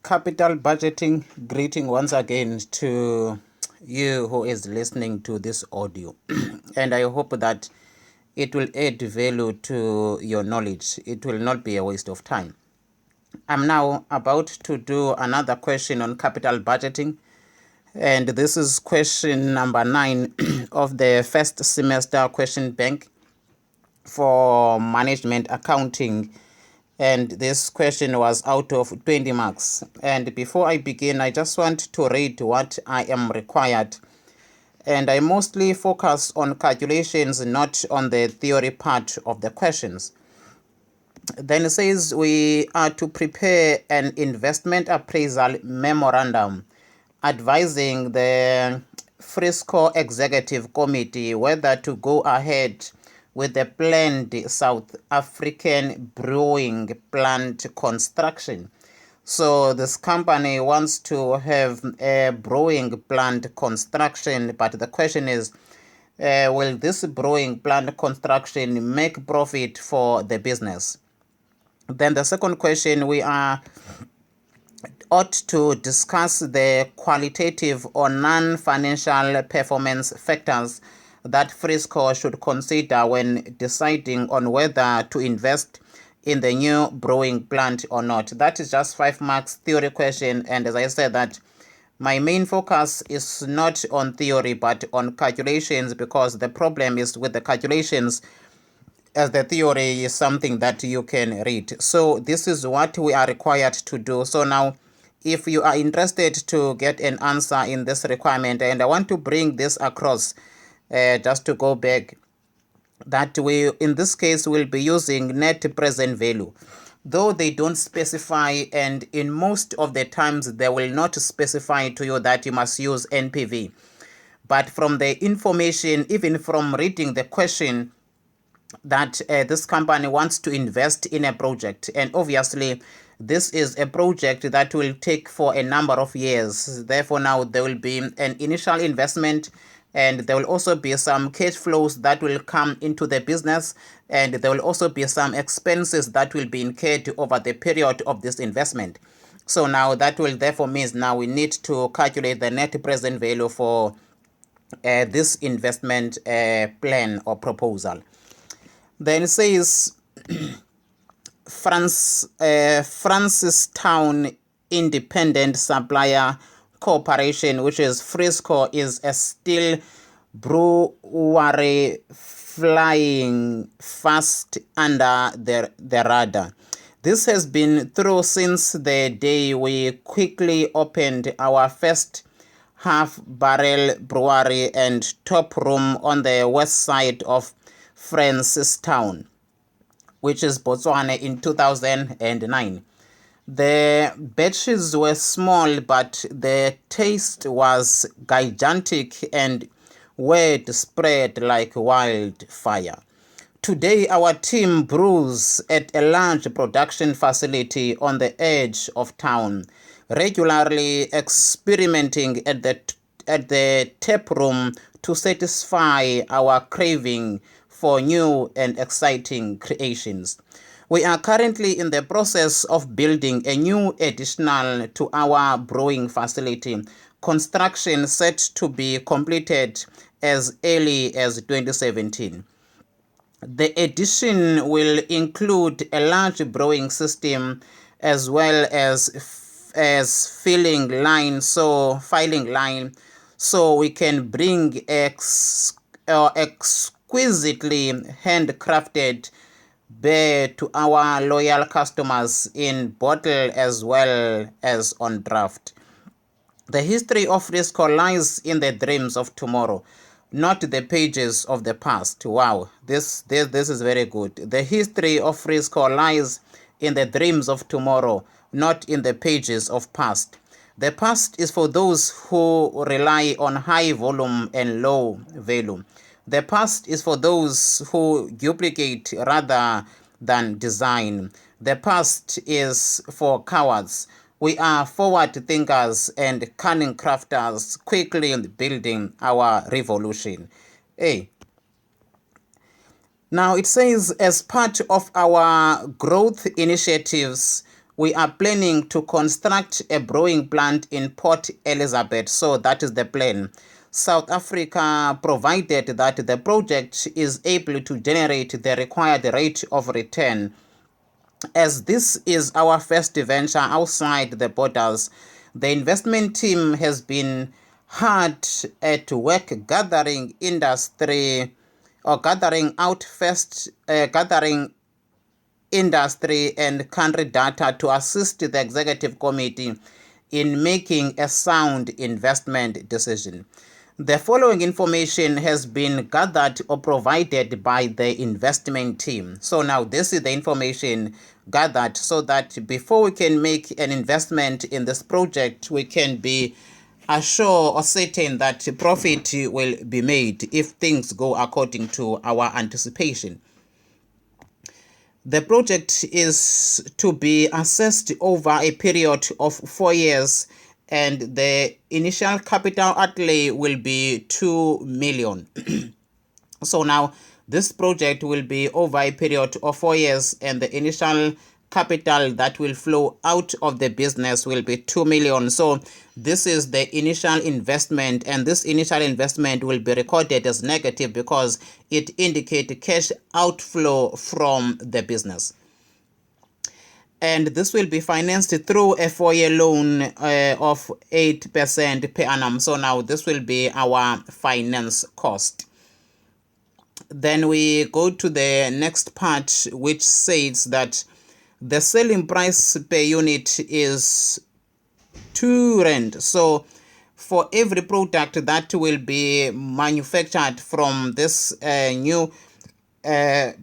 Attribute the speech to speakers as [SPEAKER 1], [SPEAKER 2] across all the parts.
[SPEAKER 1] Capital budgeting greeting once again to you who is listening to this audio. And I hope that it will add value to your knowledge. It will not be a waste of time. I'm now about to do another question on capital budgeting. And this is question number 9 of the first semester question bank for management accounting. And this question was out of 20 marks. And before I begin, I just want to read what I am required. And I mostly focus on calculations, not on the theory part of the questions. Then it says we are to prepare an investment appraisal memorandum advising the FRISCOR Executive Committee whether to go ahead with the planned South African brewing plant construction. So this company wants to have a brewing plant construction, but the question is, will this brewing plant construction make profit for the business? Then the second question, we ought to discuss the qualitative or non-financial performance factors that FRISCOR should consider when deciding on whether to invest in the new brewing plant or not. That is just 5 marks theory question, and as I said that my main focus is not on theory but on calculations, because the problem is with the calculations, as the theory is something that you can read. So this is what we are required to do. So now, if you are interested to get an answer in this requirement, and I want to bring this across, just to go back, that we in this case will be using net present value, though they don't specify, and in most of the times they will not specify to you that you must use NPV. But from the information, even from reading the question, that this company wants to invest in a project, and obviously this is a project that will take for a number of years. Therefore now there will be an initial investment, and there will also be some cash flows that will come into the business, and there will also be some expenses that will be incurred over the period of this investment. So now that will therefore means now we need to calculate the net present value for this investment plan or proposal. Then it says Francistown Independent Supplier Corporation, which is FRISCOR, is a steel brewery flying fast under the radar. This has been true since the day we quickly opened our first half-barrel brewery and top room on the west side of Francistown, which is Botswana, in 2009. The batches were small, but the taste was gigantic and word spread like wildfire. Today, our team brews at a large production facility on the edge of town, regularly experimenting at the tap room to satisfy our craving for new and exciting creations. We are currently in the process of building a new additional to our brewing facility, construction set to be completed as early as 2017. The addition will include a large brewing system as well as filing line, so we can bring exquisitely handcrafted beer to our loyal customers in bottle as well as on draft. The history of FRISCOR lies in the dreams of tomorrow, not the pages of the past. Wow, this is very good. The history of FRISCOR lies in the dreams of tomorrow, not in the pages of past. The past is for those who rely on high volume and low value. The past is for those who duplicate rather than design. The past is for cowards. We are forward thinkers and cunning crafters, quickly building our revolution. Hey. Now it says, as part of our growth initiatives, we are planning to construct a brewing plant in Port Elizabeth. So that is the plan. South Africa, provided that the project is able to generate the required rate of return. As this is our first venture outside the borders, the investment team has been hard at work gathering industry and country data to assist the executive committee in making a sound investment decision. The following information has been gathered or provided by the investment team. So now this is the information gathered so that before we can make an investment in this project, we can be assured or certain that profit will be made if things go according to our anticipation. The project is to be assessed over a period of 4 years, and the initial capital outlay will be 2 million. So now this project will be over a period of 4 years, and the initial capital that will flow out of the business will be 2 million. So this is the initial investment, and this initial investment will be recorded as negative because it indicates cash outflow from the business. And this will be financed through a 4-year loan of 8% per annum. So now this will be our finance cost. Then we go to the next part, which says that the selling price per unit is 2 rand. So for every product that will be manufactured from this new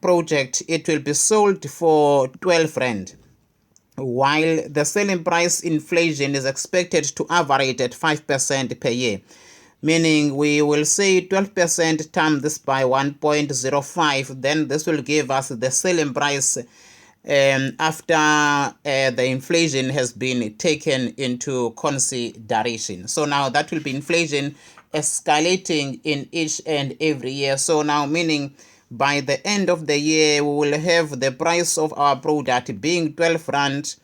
[SPEAKER 1] project, it will be sold for 12 rand. While the selling price inflation is expected to average at 5% per year, meaning we will say 12% times this by 1.05, then this will give us the selling price after the inflation has been taken into consideration. So now that will be inflation escalating in each and every year. So now meaning by the end of the year, we will have the price of our product being 12 rand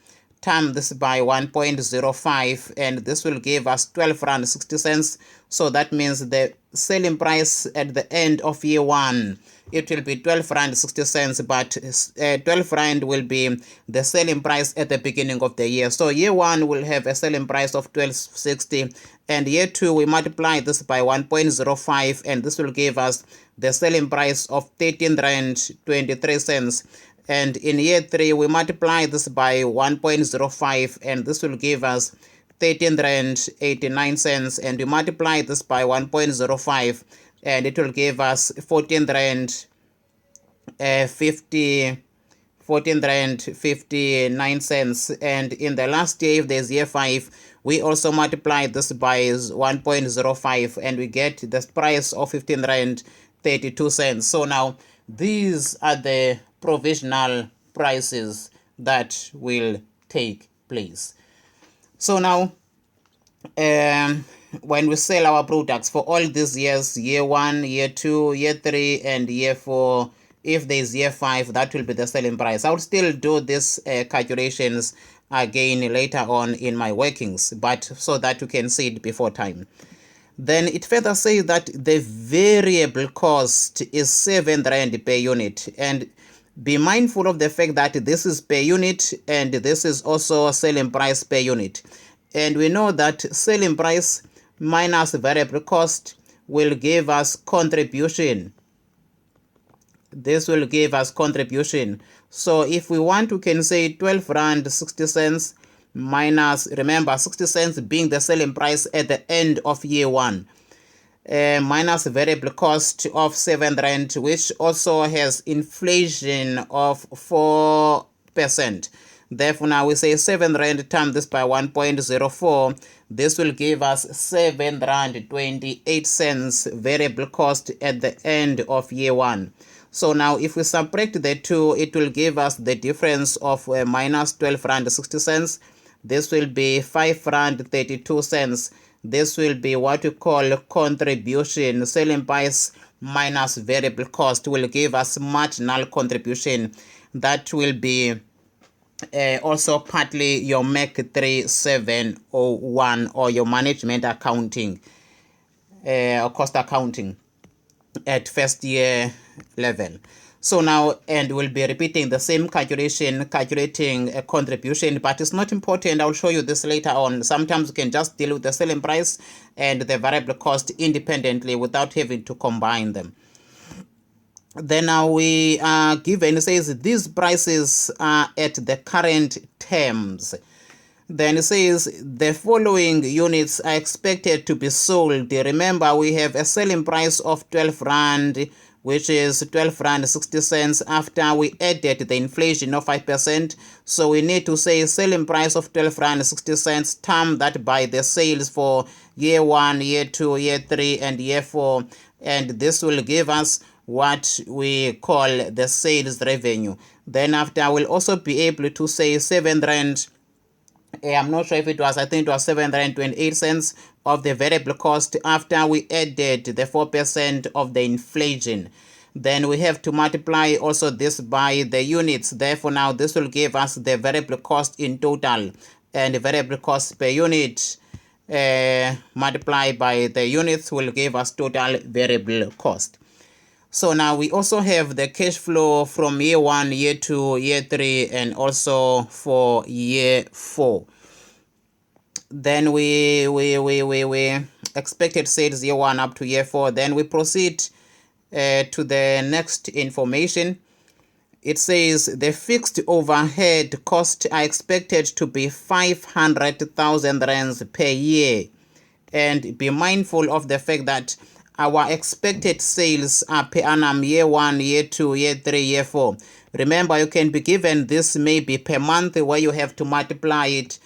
[SPEAKER 1] times this by 1.05, and this will give us 12 rand 60 cents. So that means the selling price at the end of year 1, it will be 12 rand 60 cents, but 12 rand will be the selling price at the beginning of the year. So year 1 will have a selling price of 12.60, and year 2 we multiply this by 1.05, and this will give us the selling price of 13 rand 23 cents. And in year 3 we multiply this by 1.05, and this will give us 13 rand 89 cents, and we multiply this by 1.05, and it will give us 14 rand 59 cents. And in the last year, if there's year 5, we also multiply this by 1.05, and we get the price of 15 rand 32 cents. So now these are the provisional prices that will take place. So now when we sell our products for all these years, year 1, year 2, year 3, and year 4, if there is year 5, that will be the selling price. I will still do these calculations again later on in my workings, but so that you can see it before time. Then it further says that the variable cost is 7 rand per unit, and be mindful of the fact that this is per unit and this is also selling price per unit. And we know that selling price minus variable cost will give us contribution. This will give us contribution. So if we want, we can say 12 rand 60 cents minus, remember 60 cents being the selling price at the end of year 1, minus variable cost of 7 rand, which also has inflation of 4%. Therefore, now we say 7 rand times this by 1.04. This will give us 7 rand 28 cents variable cost at the end of year 1. So now if we subtract the two, it will give us the difference of minus 12 rand 60 cents. This will be 5 rand 32 cents. This will be what we call contribution. Selling price minus variable cost will give us marginal contribution. That will be also partly your MAC3701 or your management accounting or cost accounting at first year level. So now, and we'll be repeating the same calculation, calculating a contribution, but it's not important. I'll show you this later on. Sometimes you can just deal with the selling price and the variable cost independently without having to combine them. Then now we are given, it says these prices are at the current terms. Then it says the following units are expected to be sold. Remember, we have a selling price of 12 Rand, which is 12 Rand 60 cents after we added the inflation of 5%. So we need to say selling price of 12 Rand 60 cents, term that by the sales for year 1, year 2, year 3, and year 4. And this will give us what we call the sales revenue. Then after, we'll also be able to say 7 Rand. I'm not sure if it was, I think it was 728 cents of the variable cost after we added the 4% of the inflation. Then we have to multiply also this by the units. Therefore, now this will give us the variable cost in total, and the variable cost per unit multiplied by the units will give us total variable cost. So now we also have the cash flow from year 1, year 2, year 3, and also for year 4. Then we expected sales year 1 up to year 4. Then we proceed to the next information. It says the fixed overhead costs are expected to be 500,000 rands per year. And be mindful of the fact that our expected sales are per annum year 1, year 2, year 3, year 4. Remember, you can be given this maybe per month, where you have to multiply it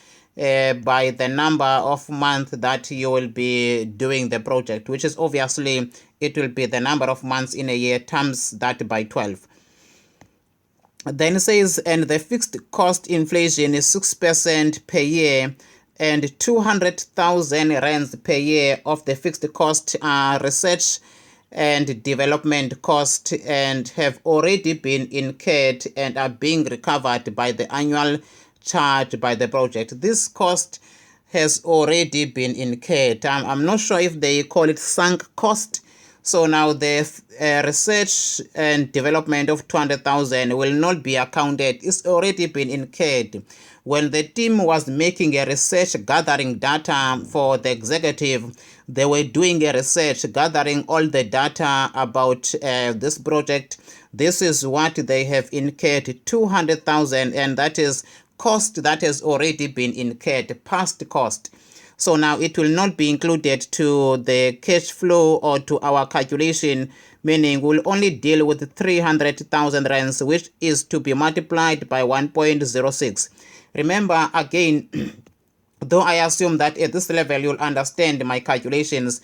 [SPEAKER 1] by the number of months that you will be doing the project, which is obviously, it will be the number of months in a year times that by 12. Then it says, and the fixed cost inflation is 6% per year, and 200,000 rands per year of the fixed cost are research and development cost and have already been incurred and are being recovered by the annual charge by the project. This cost has already been incurred. I'm not sure if they call it sunk cost. So now the research and development of 200,000 will not be accounted. It's already been incurred. When the team was making a research gathering data for the executive, they were doing a research gathering all the data about this project. This is what they have incurred, 200,000, and that is cost that has already been incurred, past cost. So now it will not be included to the cash flow or to our calculation, meaning we'll only deal with 300,000 rands, which is to be multiplied by 1.06. Remember, again, though I assume that at this level you'll understand my calculations,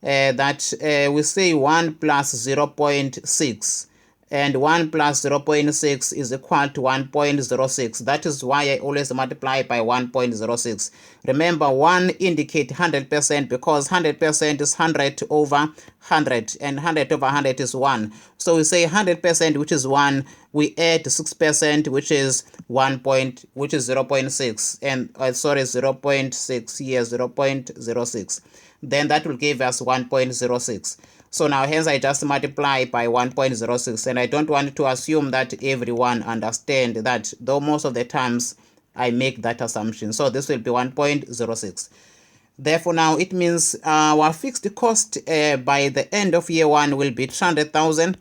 [SPEAKER 1] that we say 1 plus 0.6. And 1 plus 0.6 is equal to 1.06. That is why I always multiply by 1.06. Remember, 1 indicate 100% because 100% is 100 over 100, and 100 over 100 is 1. So we say 100%, which is 1. We add 6%, which is 0.6, and 0.6 here, 0.06. Then that will give us 1.06. So now hence I just multiply by 1.06, and I don't want to assume that everyone understand that, though most of the times I make that assumption. So this will be 1.06. Therefore now it means our fixed cost by the end of year 1 will be 300,000.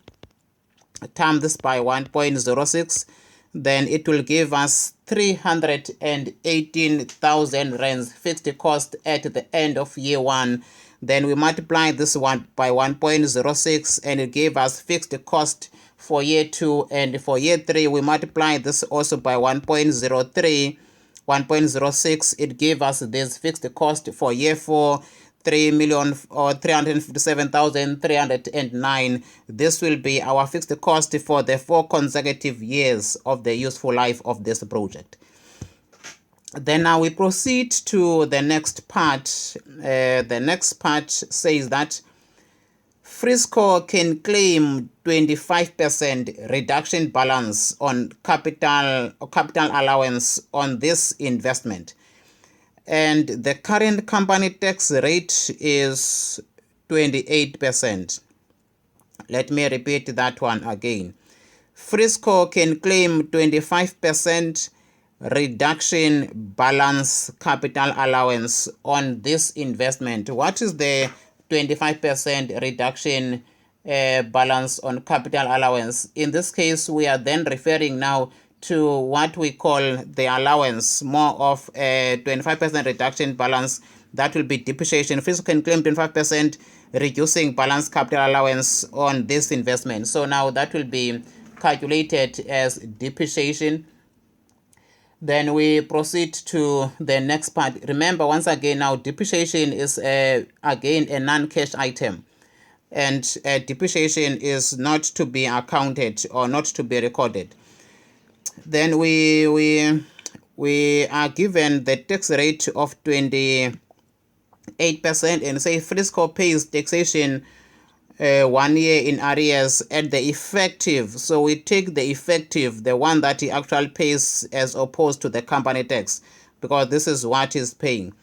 [SPEAKER 1] Times this by 1.06. Then it will give us 318,000 rands fixed cost at the end of year 1. Then we multiply this one by 1.06, and it gave us fixed cost for year 2. And for year 3, we multiply this also by 1.03, 1.06. It gave us this fixed cost for year 4, 3,357,309. This will be our fixed cost for the 4 consecutive years of the useful life of this project. Then now we proceed to the next part. The next part says that FRISCOR can claim 25% reduction balance on capital allowance on this investment. And the current company tax rate is 28%. Let me repeat that one again. FRISCOR can claim 25% reduction balance capital allowance on this investment. What is the 25% reduction balance on capital allowance? In this case, we are then referring now to what we call the allowance, more of a 25% reduction balance. That will be depreciation. FRISCOR can claim 25% reducing balance capital allowance on this investment. So now that will be calculated as depreciation. Then we proceed to the next part. Remember, once again, now depreciation is again a non-cash item, and depreciation is not to be accounted or not to be recorded. Then we are given the tax rate of 28%, and say FRISCOR pays taxation 1 year in arrears at the effective. So we take the effective, the one that he actually pays, as opposed to the company tax, because this is what he's paying.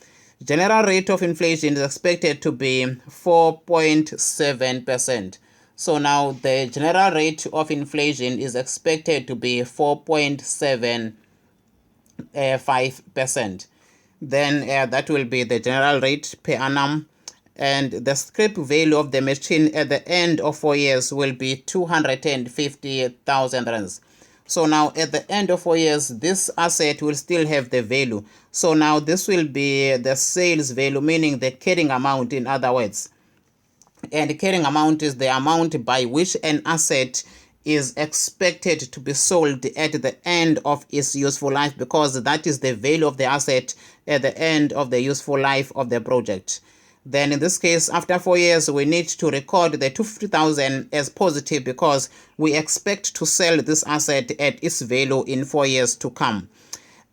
[SPEAKER 1] General rate of inflation is expected to be 4.7%. So now the general rate of inflation is expected to be 4.75%. Then that will be the general rate per annum. And the scrap value of the machine at the end of 4 years will be 250,000 rands. So now at the end of 4 years, this asset will still have the value. So now this will be the sales value, meaning the carrying amount, in other words. And the carrying amount is the amount by which an asset is expected to be sold at the end of its useful life, because that is the value of the asset at the end of the useful life of the project. Then in this case, after 4 years, we need to record the 250,000 as positive, because we expect to sell this asset at its value in 4 years to come.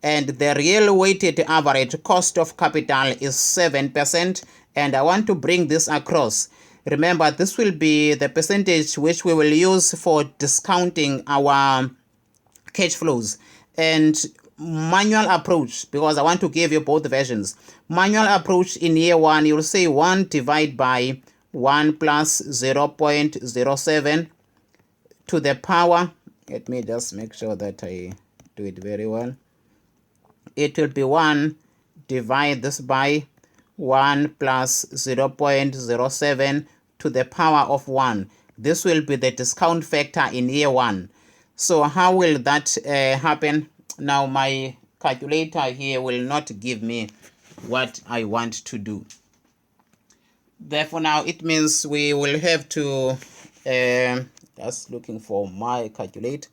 [SPEAKER 1] And the real weighted average cost of capital is 7%. And I want to bring this across. Remember, this will be the percentage which we will use for discounting our cash flows. And manual approach, because I want to give you both versions. Manual approach, in year 1, you'll say 1 divided by 1 plus 0.07 to the power. Let me just make sure that I do it very well. It will be 1 divide this by 1 plus 0.07 to the power of 1. This will be the discount factor in year 1. So how will that happen? Now my calculator here will not give me what I want to do. Therefore now it means we will have to, just looking for my calculator,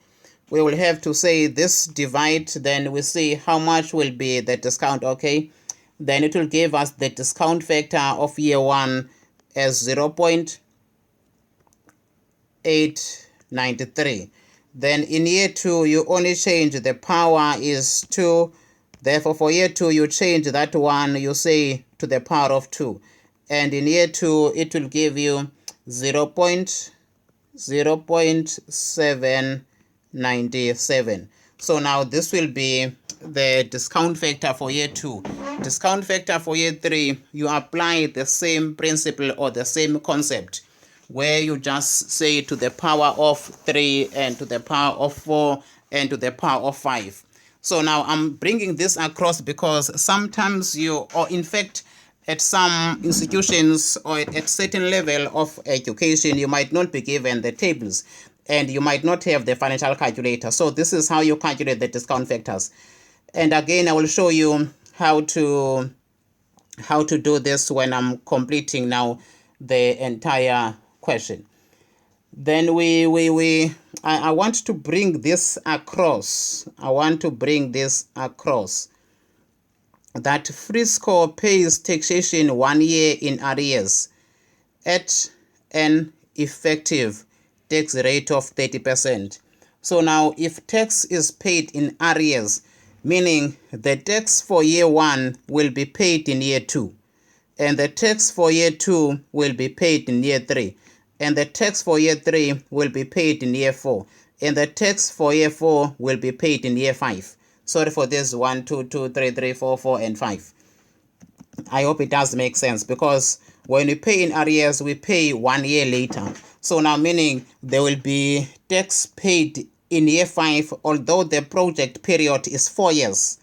[SPEAKER 1] we will have to say this divide, then we see how much will be the discount. Okay, then it will give us the discount factor of year 1 as 0.893. Then in year 2, you only change the power is 2. Therefore, for year 2, you change that 1, you say to the power of 2. And in year 2, it will give you 0.797. So now this will be the discount factor for year 2. Discount factor for year 3, you apply the same principle or the same concept, where you just say to the power of 3 and to the power of 4 and to the power of 5. So now I'm bringing this across because sometimes you, or in fact at some institutions or at certain level of education, you might not be given the tables and you might not have the financial calculator. So this is how you calculate the discount factors. And again, I will show you how to do this when I'm completing now the entire question. Then I want to bring this across. I want to bring this across that FRISCOR pays taxation 1 year in arrears at an effective tax rate of 30%. So now if tax is paid in arrears, meaning the tax for year 1 will be paid in year 2, and the tax for year 2 will be paid in year 3. and the tax for year 3 will be paid in year 4, and the tax for year 4 will be paid in year 5. Sorry for this 1, 2, 2, 3, 3, 4, 4, and 5. I hope it does make sense, because when we pay in arrears, we pay 1 year later. So now meaning there will be tax paid in year 5, although the project period is 4 years.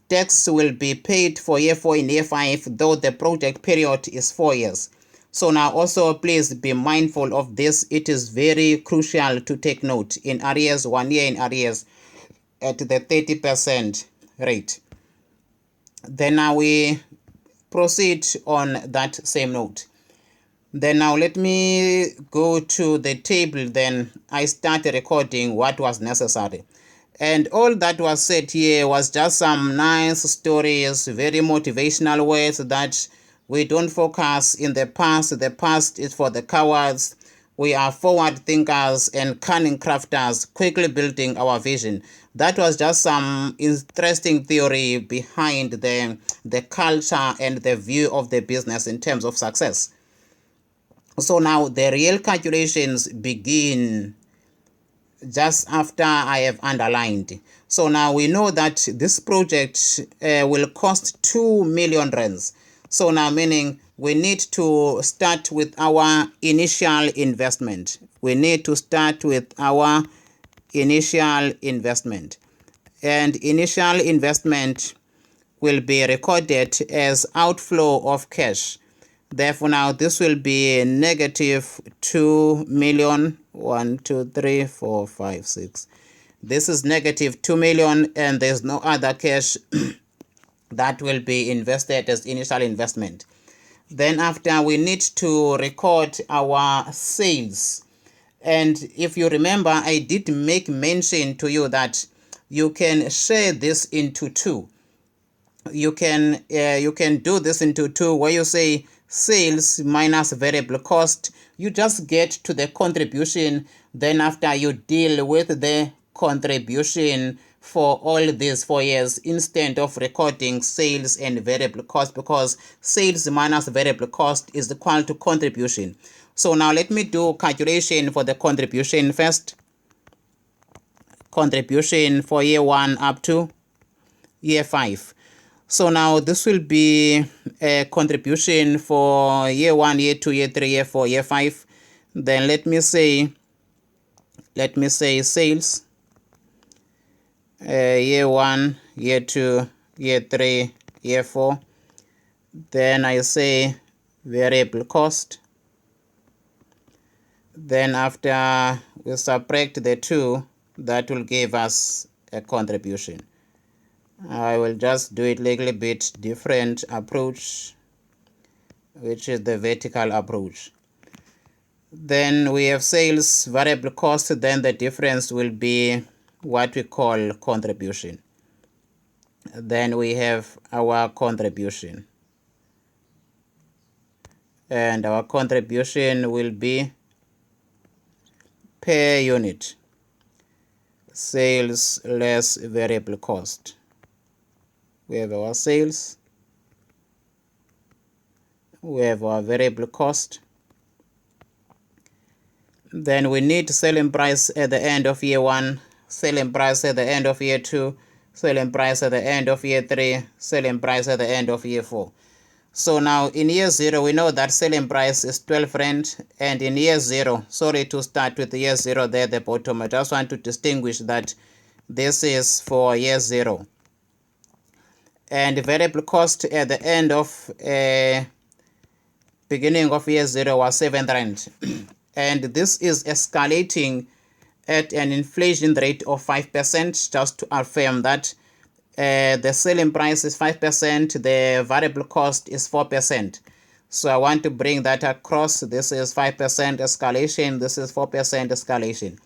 [SPEAKER 1] Tax will be paid for year 4 in year 5, though the project period is 4 years. So now also please be mindful of this. It is very crucial to take note. In arrears, 1 year in arrears at the 30% rate. Then now we proceed on that same note. Then now let me go to the table. Then I start recording what was necessary. And all that was said here was just some nice stories, very motivational words that we don't focus in the past. The past is for the cowards. We are forward thinkers and cunning crafters, quickly building our vision. That was just some interesting theory behind the culture and the view of the business in terms of success. So now the real calculations begin just after I have underlined. So now we know that this project will cost 2 million rands. So now meaning we need to start with our initial investment. We need to start with our initial investment. And initial investment will be recorded as outflow of cash. Therefore, now this will be negative 2 million. 1, 2, 3, 4, 5, 6. This is negative 2 million, and there's no other cash that will be invested as initial investment. Then after, we need to record our sales. And if you remember, I did make mention to you that you can share this into two. You can do this into two, where you say sales minus variable cost. You just get to the contribution. Then after, you deal with the contribution for all these 4 years instead of recording sales and variable cost, because sales minus variable cost is equal to contribution. So now let me do calculation for the contribution first. Contribution for year 1 up to year 5. So now this will be a contribution for year 1, year 2, year 3, year 4, year 5. Then let me say sales, year 1, year 2, year 3, year 4. Then I say variable cost. Then after we subtract the 2, that will give us a contribution. I will just do it a little bit different approach, which is the vertical approach. Then we have sales, variable cost, then the difference will be what we call contribution. Then we have our contribution. And our contribution will be per unit. Sales less variable cost. We have our sales, we have our variable cost. Then we need selling price at the end of year 1, selling price at the end of year 2, selling price at the end of year 3, selling price at the end of year 4. So now in year 0, we know that selling price is 12 rand, and in year 0, sorry to start with year 0 there at the bottom, I just want to distinguish that this is for year 0. And variable cost at the end of beginning of year 0 was 7 rand. And this is escalating at an inflation rate of 5%, just to affirm that the selling price is 5%, the variable cost is 4%. So I want to bring that across. This is 5% escalation, this is 4% escalation.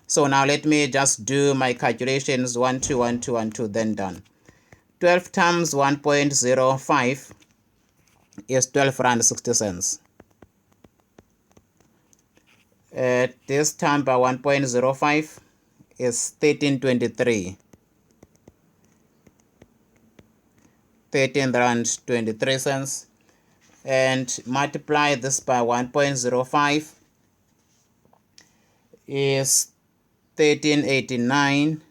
[SPEAKER 1] So now let me just do my calculations, 1, 2, 1, 2, 1, 2, then done. 12 times 1.05 is 12 rand 60 cents. This time by 1.05 is 13.23. 13 rand 23 cents. And multiply this by 1.05 is 1389.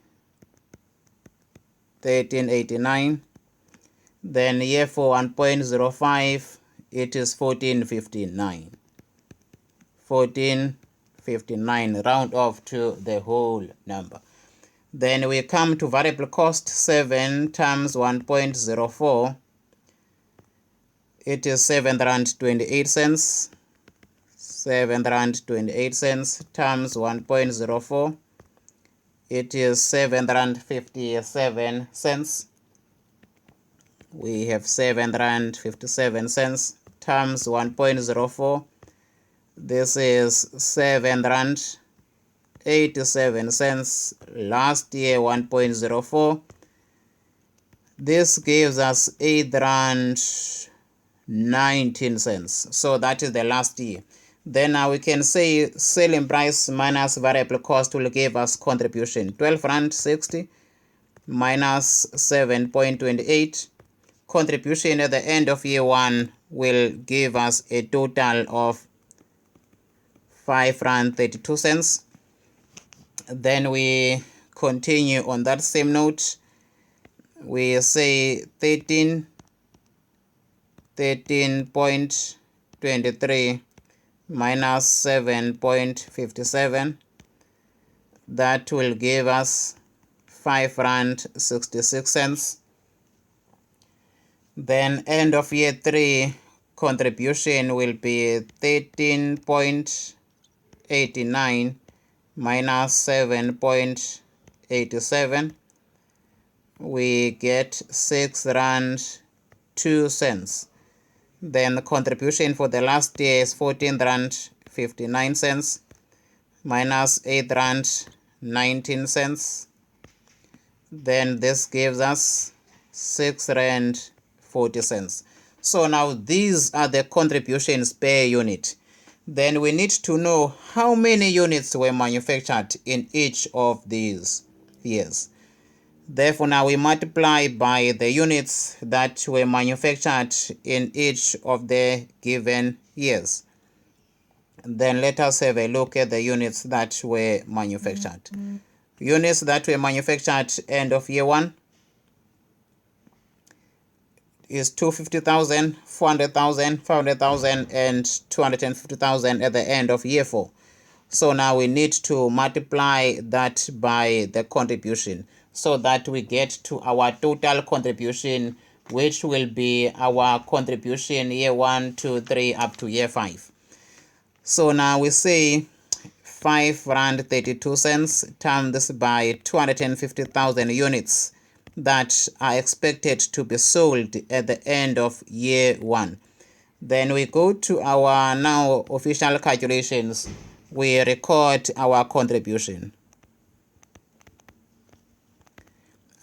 [SPEAKER 1] Then here for 1.05 it is 1459, round off to the whole number. Then we come to variable cost. 7 times 1.04, it is 7 rand 28 cents. 7 rand 28 cents times 1.04, it is 7 rand 57 cents. We have 7 rand 57 cents times 1.04. This is 7 rand 87 cents. Last year 1.04. This gives us 8 rand 19 cents. So that is the last year. Then now we can say selling price minus variable cost will give us contribution 12 rand 60 minus 7.28. Contribution at the end of year 1 will give us a total of 5 rand 32 cents. Then we continue on that same note. We say 13.23 minus 7.57. That will give us 5 rand 66 cents. Then end of year 3 contribution will be 13.89 minus 7.87. We get 6 rand 2 cents. Then the contribution for the last year is 14 rand 59 cents minus 8 rand 19 cents. Then this gives us 6 rand 40 cents. So now these are the contributions per unit. Then we need to know how many units were manufactured in each of these years. Therefore, now we multiply by the units that were manufactured in each of the given years. Then let us have a look at the units that were manufactured. Units that were manufactured end of year 1 is 250,000, 400,000, 500,000, and 250,000 at the end of year 4. So now we need to multiply that by the contribution so that we get to our total contribution, which will be our contribution year 1, 2, 3 up to year 5. So now we say 5 rand 32 cents times this by 250,000 units that are expected to be sold at the end of year 1. Then we go to our now official calculations. We record our contribution.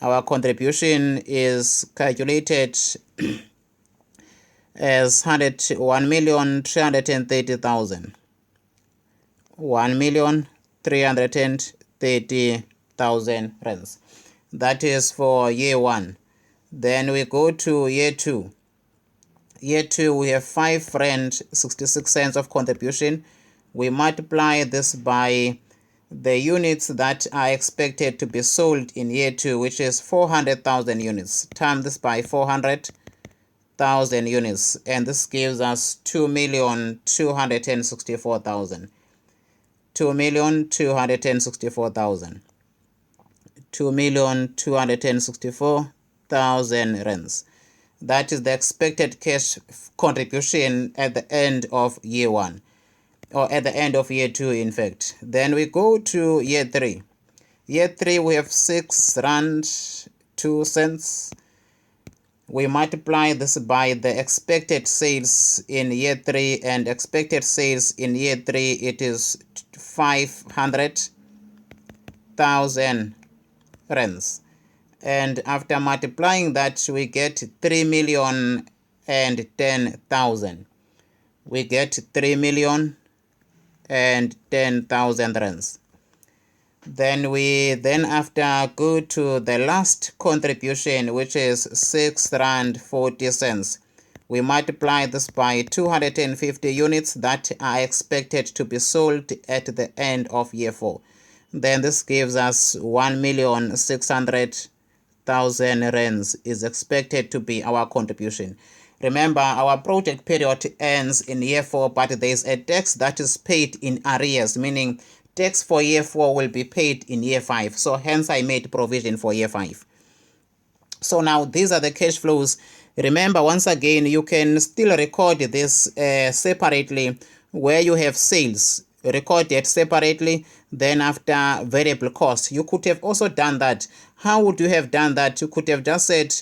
[SPEAKER 1] Our contribution is calculated as 1,330,000. 1,330,000 rands. That is for year 1. Then we go to year 2. Year 2 we have 5 rand 66 cents of contribution. We multiply this by the units that are expected to be sold in year 2, which is 400,000 units. Times this by 400,000 units, and this gives us 2,264,000. 2,264,000. 2,264,000 rands. That is the expected cash contribution at the end of year 1, or at the end of year 2 in fact. Then we go to year 3. Year 3 we have 6 rand 2 cents. We multiply this by the expected sales in year 3, and expected sales in year 3 it is 500,000 rands. And after multiplying that we get 3,010,000. We get 3,010,000 rands. Then we after go to the last contribution, which is 6 rand 40 cents. We multiply this by 250 units that are expected to be sold at the end of year 4. Then this gives us 1,600,000 rands is expected to be our contribution. Remember, our project period ends in year 4, but there is a tax that is paid in arrears, meaning tax for year 4 will be paid in year 5. So hence I made provision for year 5. So now these are the cash flows. Remember, once again, you can still record this separately where you have sales recorded separately, then after variable cost. You could have also done that. How would you have done that? You could have just said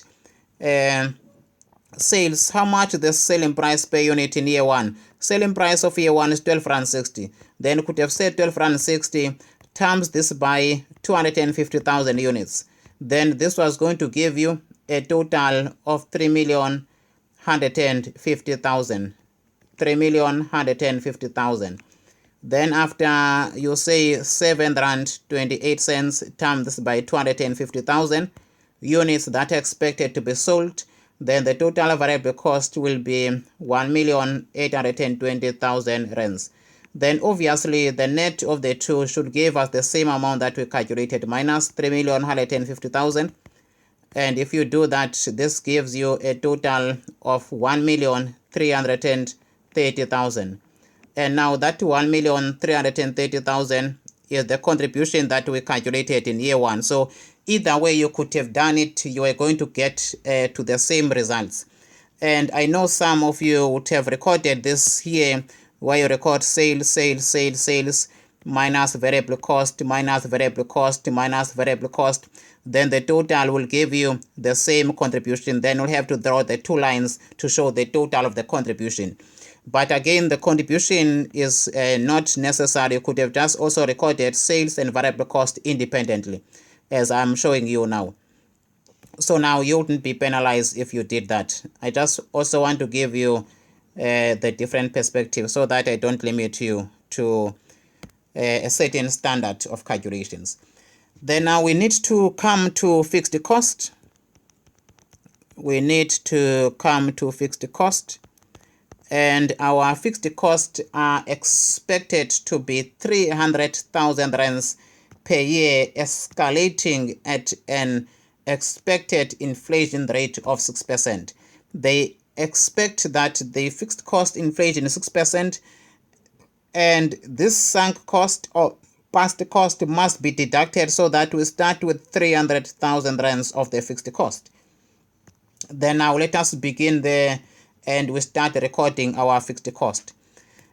[SPEAKER 1] sales, how much the selling price per unit in year 1. Selling price of year 1 is 12 rand 60. Then you could have said 12 rand 60 times this by 250,000 units. Then this was going to give you a total of 3,150,000. 3,150,000. Then after you say 7 rand 28 cents times this by 250,000 units that are expected to be sold, then the total variable cost will be 1,820,000 rands. Then obviously the net of the two should give us the same amount that we calculated, minus 3,150,000. And if you do that, this gives you a total of 1,330,000. And now that 1,330,000 is the contribution that we calculated in year 1. So either way you could have done it, you are going to get to the same results. And I know some of you would have recorded this here, where you record sales minus variable cost, minus variable cost, minus variable cost. Then the total will give you the same contribution. Then we'll have to draw the two lines to show the total of the contribution. But again, the contribution is not necessary. You could have just also recorded sales and variable cost independently, as I'm showing you now. So now you wouldn't be penalized if you did that. I just also want to give you the different perspective so that I don't limit you to a certain standard of calculations. Then now we need to come to fixed cost. We need to come to fixed cost. And our fixed costs are expected to be 300,000 rands per year, escalating at an expected inflation rate of 6%. They expect that the fixed cost inflation is 6%, and this sunk cost or past cost must be deducted, so that we start with 300,000 rands of the fixed cost. Then now let us begin there, and we start recording our fixed cost,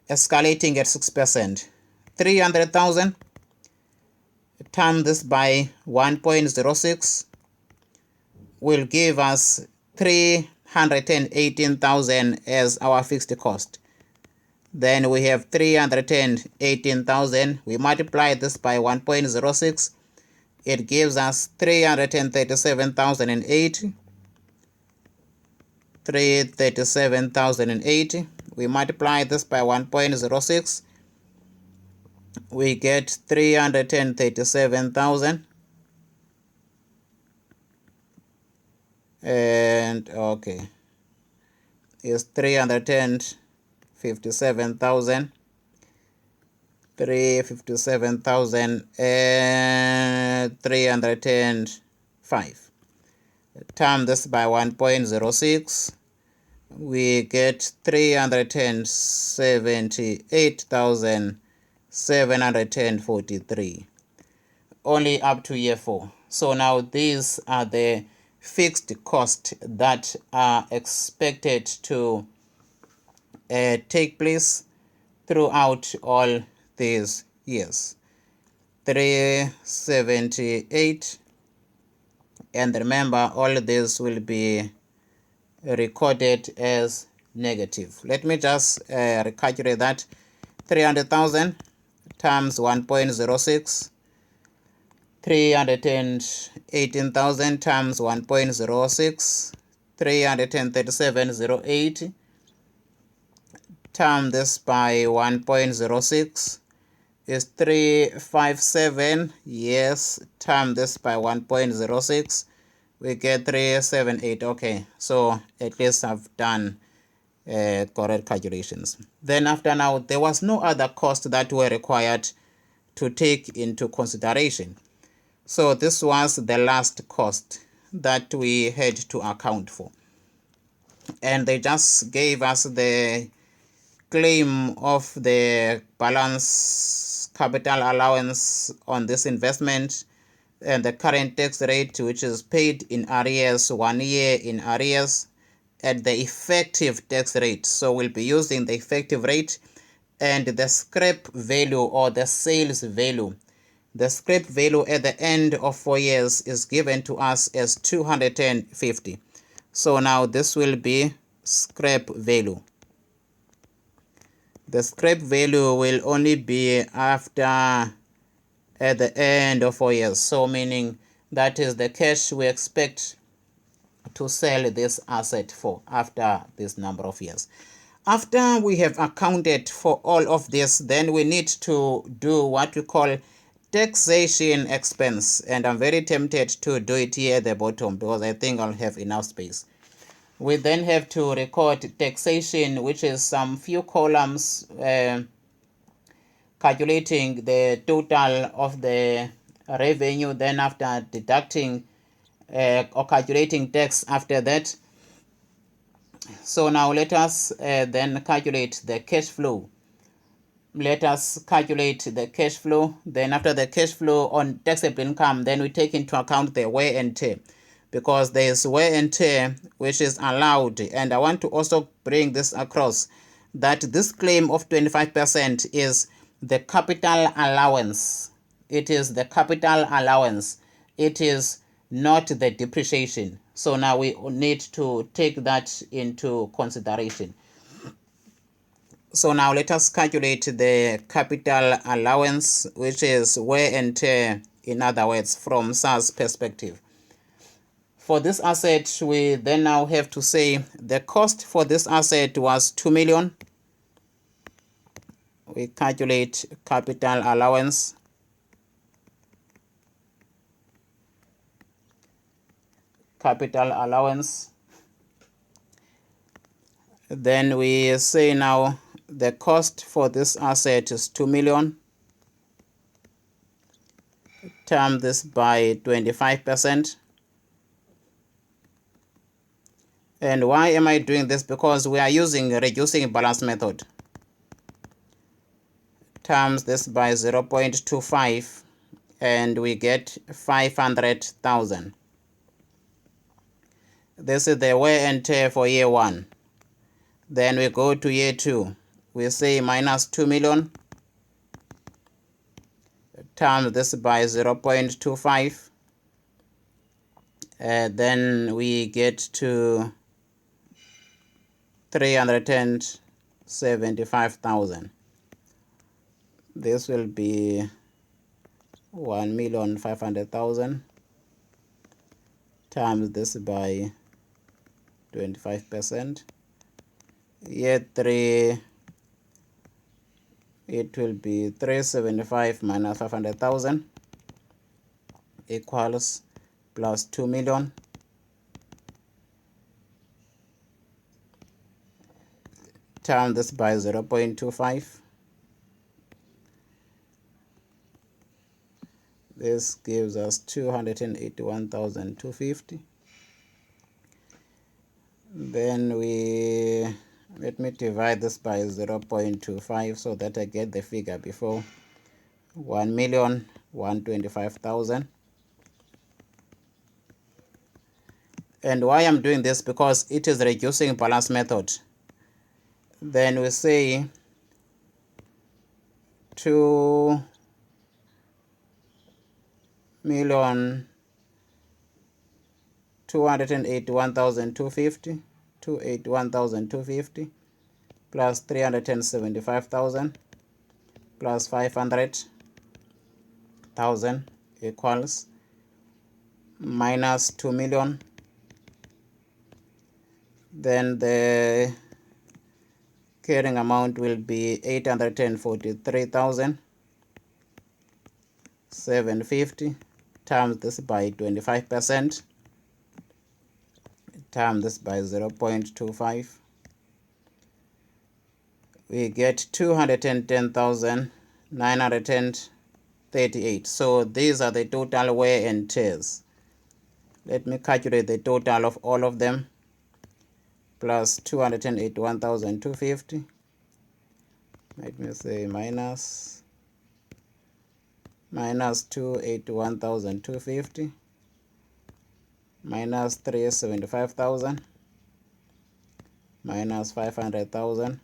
[SPEAKER 1] escalating at 6%. 300,000 times this by 1.06 will give us 318,000 as our fixed cost. Then we have 318,000. We multiply this by 1.06. It gives us 337,080. 337,080. We multiply this by 1.06. We get 337,000. And okay, is 357,000. 357,000 and 305. Times this by 1.06. We get 378,743, only up to year 4. So now these are the fixed costs that are expected to take place throughout all these years. 378, and remember, all this will be recorded as negative. Let me just recalculate that. 300,000 times 1.06, 318,000 times 1.06, 337,080 times this by 1.06 is 357. Yes, times this by 1.06, we get 378. Okay, so at least I've done correct calculations. Then after now, there was no other cost that were required to take into consideration. So this was the last cost that we had to account for. And they just gave us the claim of the balance capital allowance on this investment and the current tax rate, which is paid in arrears, 1 year in arrears, at the effective tax rate. So we'll be using the effective rate and the scrap value or the sales value. The scrap value at the end of 4 years is given to us as 250. So now this will be scrap value. The scrap value will only be after at the end of 4 years. So meaning that is the cash we expect to sell this asset for after this number of years. After we have accounted for all of this, then we need to do what we call taxation expense. And I'm very tempted to do it here at the bottom because I think I'll have enough space. We then have to record taxation, which is some few columns calculating the total of the revenue, then after deducting or calculating tax after that. So now let us then calculate the cash flow. Let us calculate the cash flow. Then after the cash flow on taxable income, then we take into account the wear and tear, because there is wear and tear which is allowed. And I want to also bring this across, that this claim of 25% is the capital allowance. It is the capital allowance. It is not the depreciation. So now we need to take that into consideration. So now let us calculate the capital allowance, which is wear and tear, in other words, from SARS perspective. For this asset, we then now have to say the cost for this asset was 2 million. We calculate capital allowance. Capital allowance. Then we say now the cost for this asset is 2 million. Term this by 25%. And why am I doing this? Because we are using reducing balance method. Times this by 0.25 and we get 500,000. This is the wear and tear for year 1. Then we go to year 2. We say minus 2 million. Times this by 0.25. Then we get to 375,000. This will be 1,500,000 times this by 25%. Year 3, it will be 375 minus 500,000 equals plus 2 million. Times this by 0.25. This gives us 281,250. Then let me divide this by 0.25 so that I get the figure before. 1,125,000. And why I'm doing this? Because it is reducing balance method. Then we say 2,281,250, 281,250 plus 375,000 plus 500,000 equals minus 2 million. Then the carrying amount will be 843,750 times this by 25%, times this by 0.25, we get 210,938. So these are the total wear and tears. Let me calculate the total of all of them. Plus 281,250. Let me say minus 281,250 minus 375,000 minus 500,000.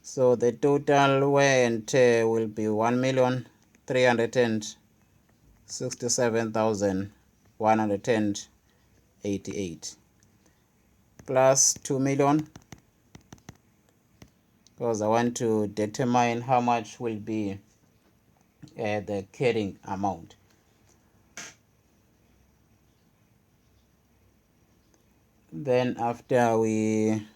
[SPEAKER 1] So the total wear and tear will be 1,367,188 plus 2 million, because I want to determine how much will be the carrying amount. Then after we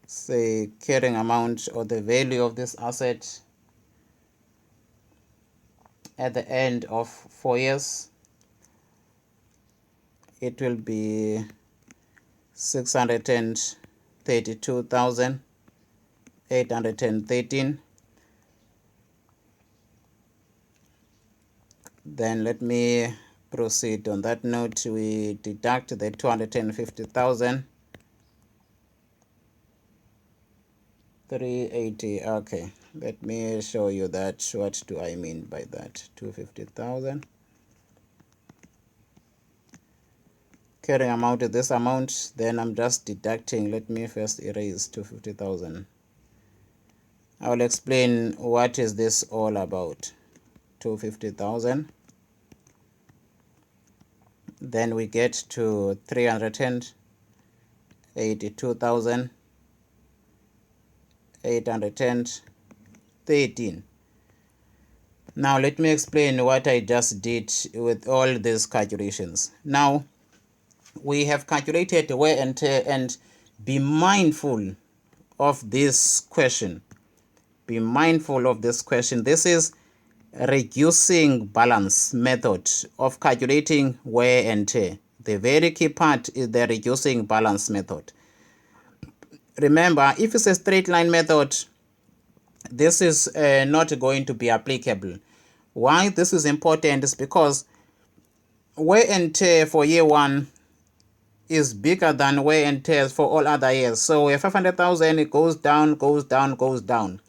[SPEAKER 1] say carrying amount or the value of this asset at the end of 4 years, it will be 632,813. Then let me proceed on that note. We deduct the 250,000. 380. Okay, let me show you that. What do I mean by that? 250,000. Carrying amount is this amount, then I'm just deducting. Let me first erase 250,000. I will explain what is this all about. 250,000. Then we get to 382,813. Now let me explain what I just did with all these calculations. Now we have calculated wear and tear, and be mindful of this question. Be mindful of this question. This is reducing balance method of calculating wear and tear. The very key part is the reducing balance method. Remember, if it's a straight line method, this is not going to be applicable. Why this is important is because wear and tear for year 1 is bigger than wear and tears for all other years. So 500,000, it goes down, goes down, goes down.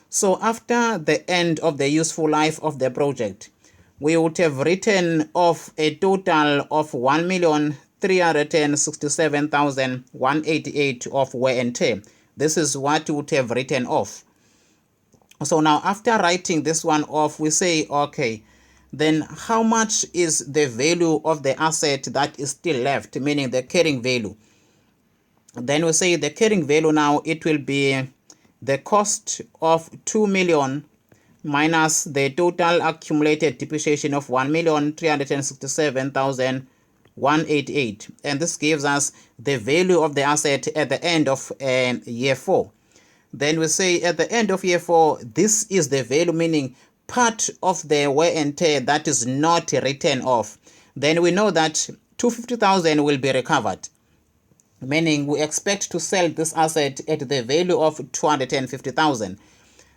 [SPEAKER 1] So after the end of the useful life of the project, we would have written off a total of 1,367,188 of wear and tear. This is what we would have written off. So now after writing this one off, we say, okay, then how much is the value of the asset that is still left, meaning the carrying value? Then we say the carrying value now, it will be the cost of 2 million minus the total accumulated depreciation of 1,367,188. And this gives us the value of the asset at the end of year 4. Then we say at the end of year 4, this is the value, meaning part of the wear and tear that is not written off. Then we know that 250,000 will be recovered, meaning we expect to sell this asset at the value of 250,000.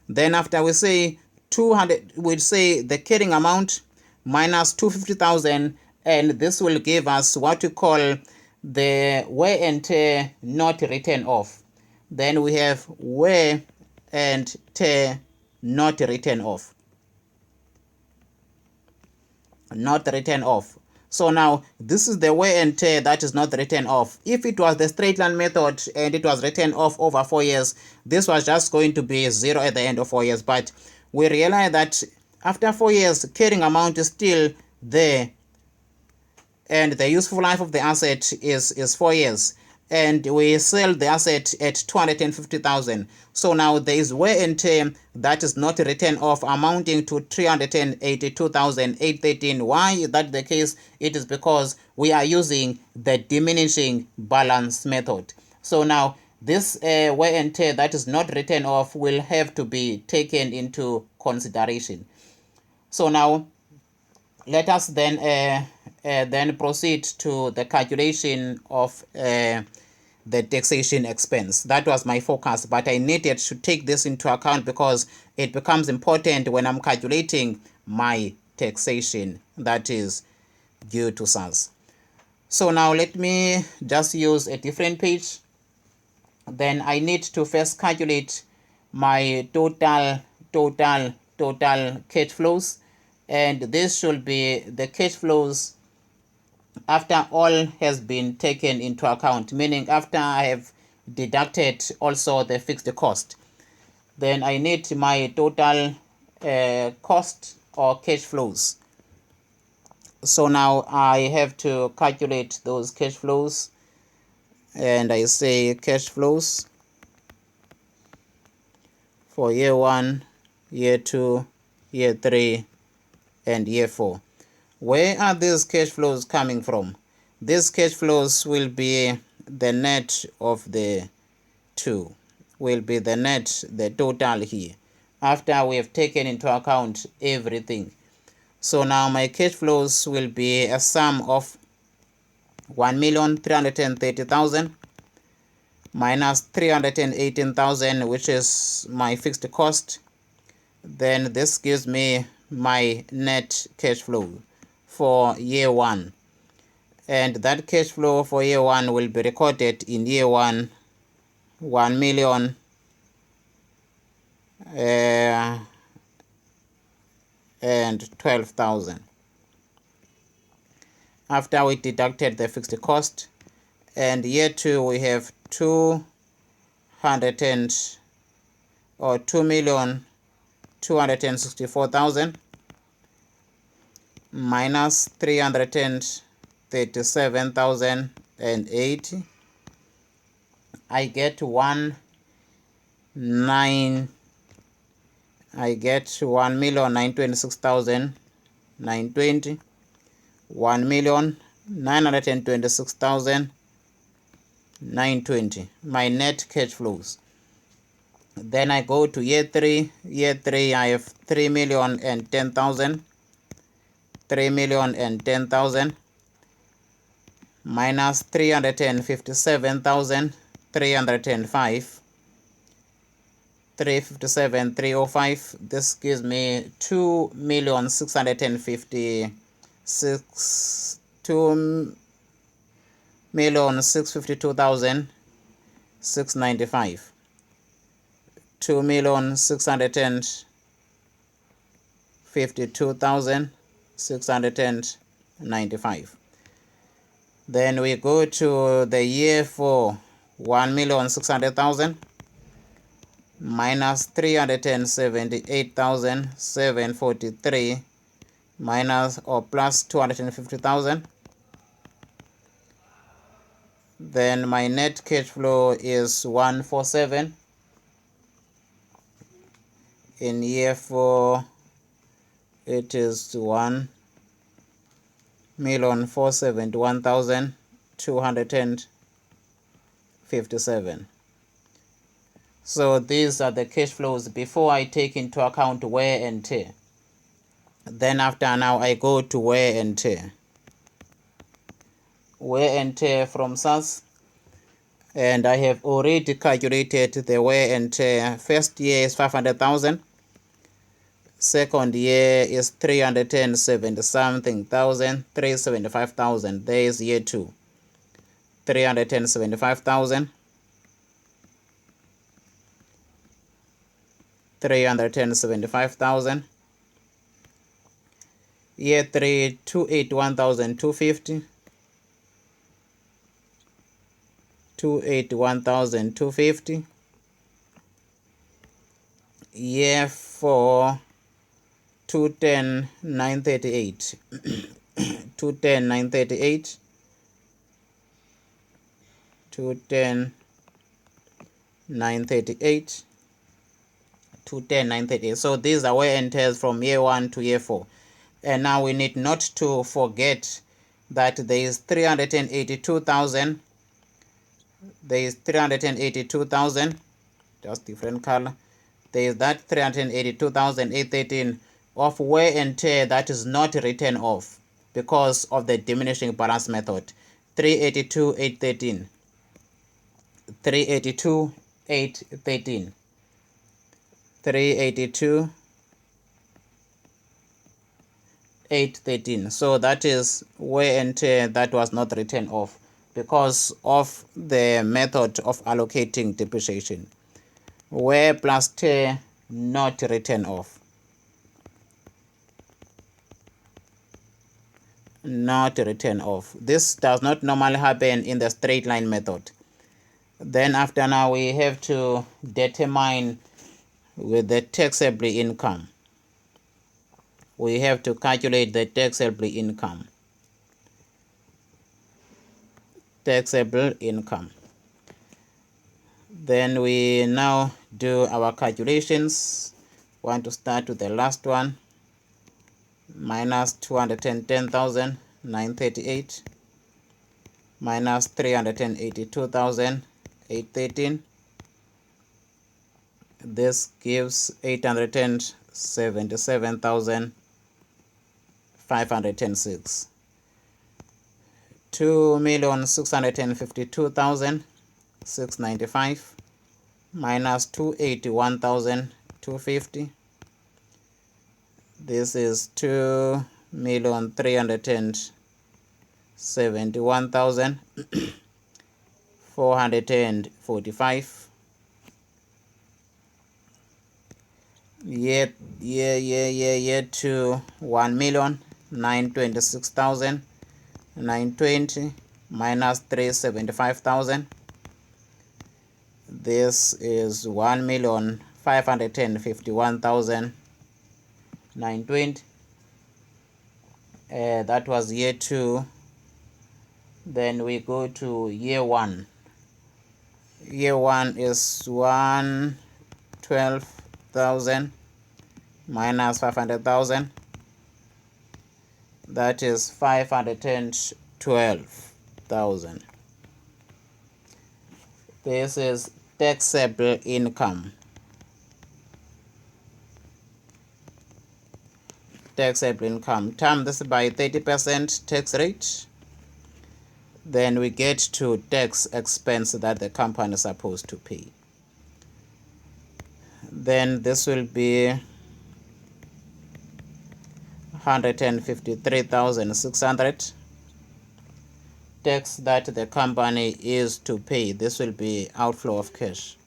[SPEAKER 1] Then after we say 200, we'll say the carrying amount minus 250,000, and this will give us what we call the wear and tear not written off. Then we have wear and tear not written off. Not written off. So now this is the wear and tear that is not written off. If it was the straight line method and it was written off over 4 years, this was just going to be 0 at the end of 4 years. But we realize that after 4 years, carrying amount is still there, and the useful life of the asset is 4 years. And we sell the asset at 250,000. So now there is wear and tear that is not written off, amounting to 382,813. Why is that the case? It is because we are using the diminishing balance method. So now this wear and tear that is not written off will have to be taken into consideration. So now let us then proceed to the calculation of the taxation expense. That was my focus, but I needed to take this into account because it becomes important when I'm calculating my taxation that is due to SARS. So now let me just use a different page. Then I need to first calculate my total cash flows, and this should be the cash flows after all has been taken into account, meaning after I have deducted also the fixed cost. Then I need my total cost or cash flows. So now I have to calculate those cash flows, and I say cash flows for year 1, year 2, year 3, and year 4. Where are these cash flows coming from? These cash flows will be the net of the two, will be the net, the total here, after we have taken into account everything. So now my cash flows will be a sum of 1,330,000 minus 318,000, which is my fixed cost. Then this gives me my net cash flow for year 1. And that cash flow for year 1 will be recorded in year 1, 1,012,000. After we deducted the fixed cost, and year 2 we have 2,264,000 minus 337,080. I get 1,926,920, 1,926,920, my net cash flows. Then I go to year 3. Year 3 I have 3,010,000, 3,010,000 minus 357,305, 357,305. This gives me 2,652,695, 2,652,695. Then we go to the year 4, 1,600,000 minus 378,743 minus or plus 250,000. Then my net cash flow is 147. In year 4 it is 1,471,257. So these are the cash flows before I take into account wear and tear. Then after now I go to wear and tear. Wear and tear from SARS, and I have already calculated the wear and tear. First year is 500,000. Second year is 370-something thousand, 375,000. There is year 2, 375,000, 375,000. Year 3, 281,250, 281,250. Year 4, 210,938, 210,938, 210,938, 210,938. So these are wear and tears from year 1 to year 4. And now we need not to forget that there is 382,000. There is 382,000, just different color. There is that 382,813 of wear and tear that is not written off because of the diminishing balance method. 382,813. 382,813. 382,813. So that is wear and tear that was not written off because of the method of allocating depreciation. Wear plus tear not written off. Not written off. This does not normally happen in the straight line method. Then after now we have to determine with the taxable income. We have to calculate the taxable income. Taxable income. Then we now do our calculations. Want to start with the last one. Minus 210,938 minus 382,813. This gives 877,506. 2,652,695 minus 281,250. This is 2,371,445. Year to 1,926,920 minus 375,000. This is 1,551,920. That was year 2. Then we go to year 1. Year 1 is 112,000 minus 500,000. That is 512,000. This is taxable income. Taxable income. Times this by 30% tax rate. Then we get to tax expense that the company is supposed to pay. Then this will be 153,600. Tax that the company is to pay. This will be outflow of cash.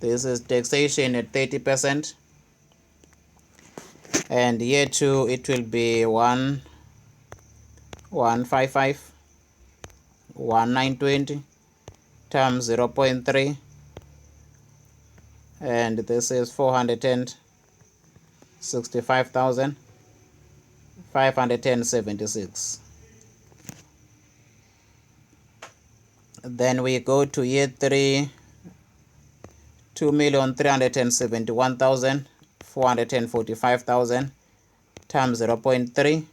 [SPEAKER 1] This is taxation at 30%. And year 2 it will be 1,155, 1,920 times 0.3, and this is 465,576. Then we go to year 3, 2,371,445,000 times 0.3.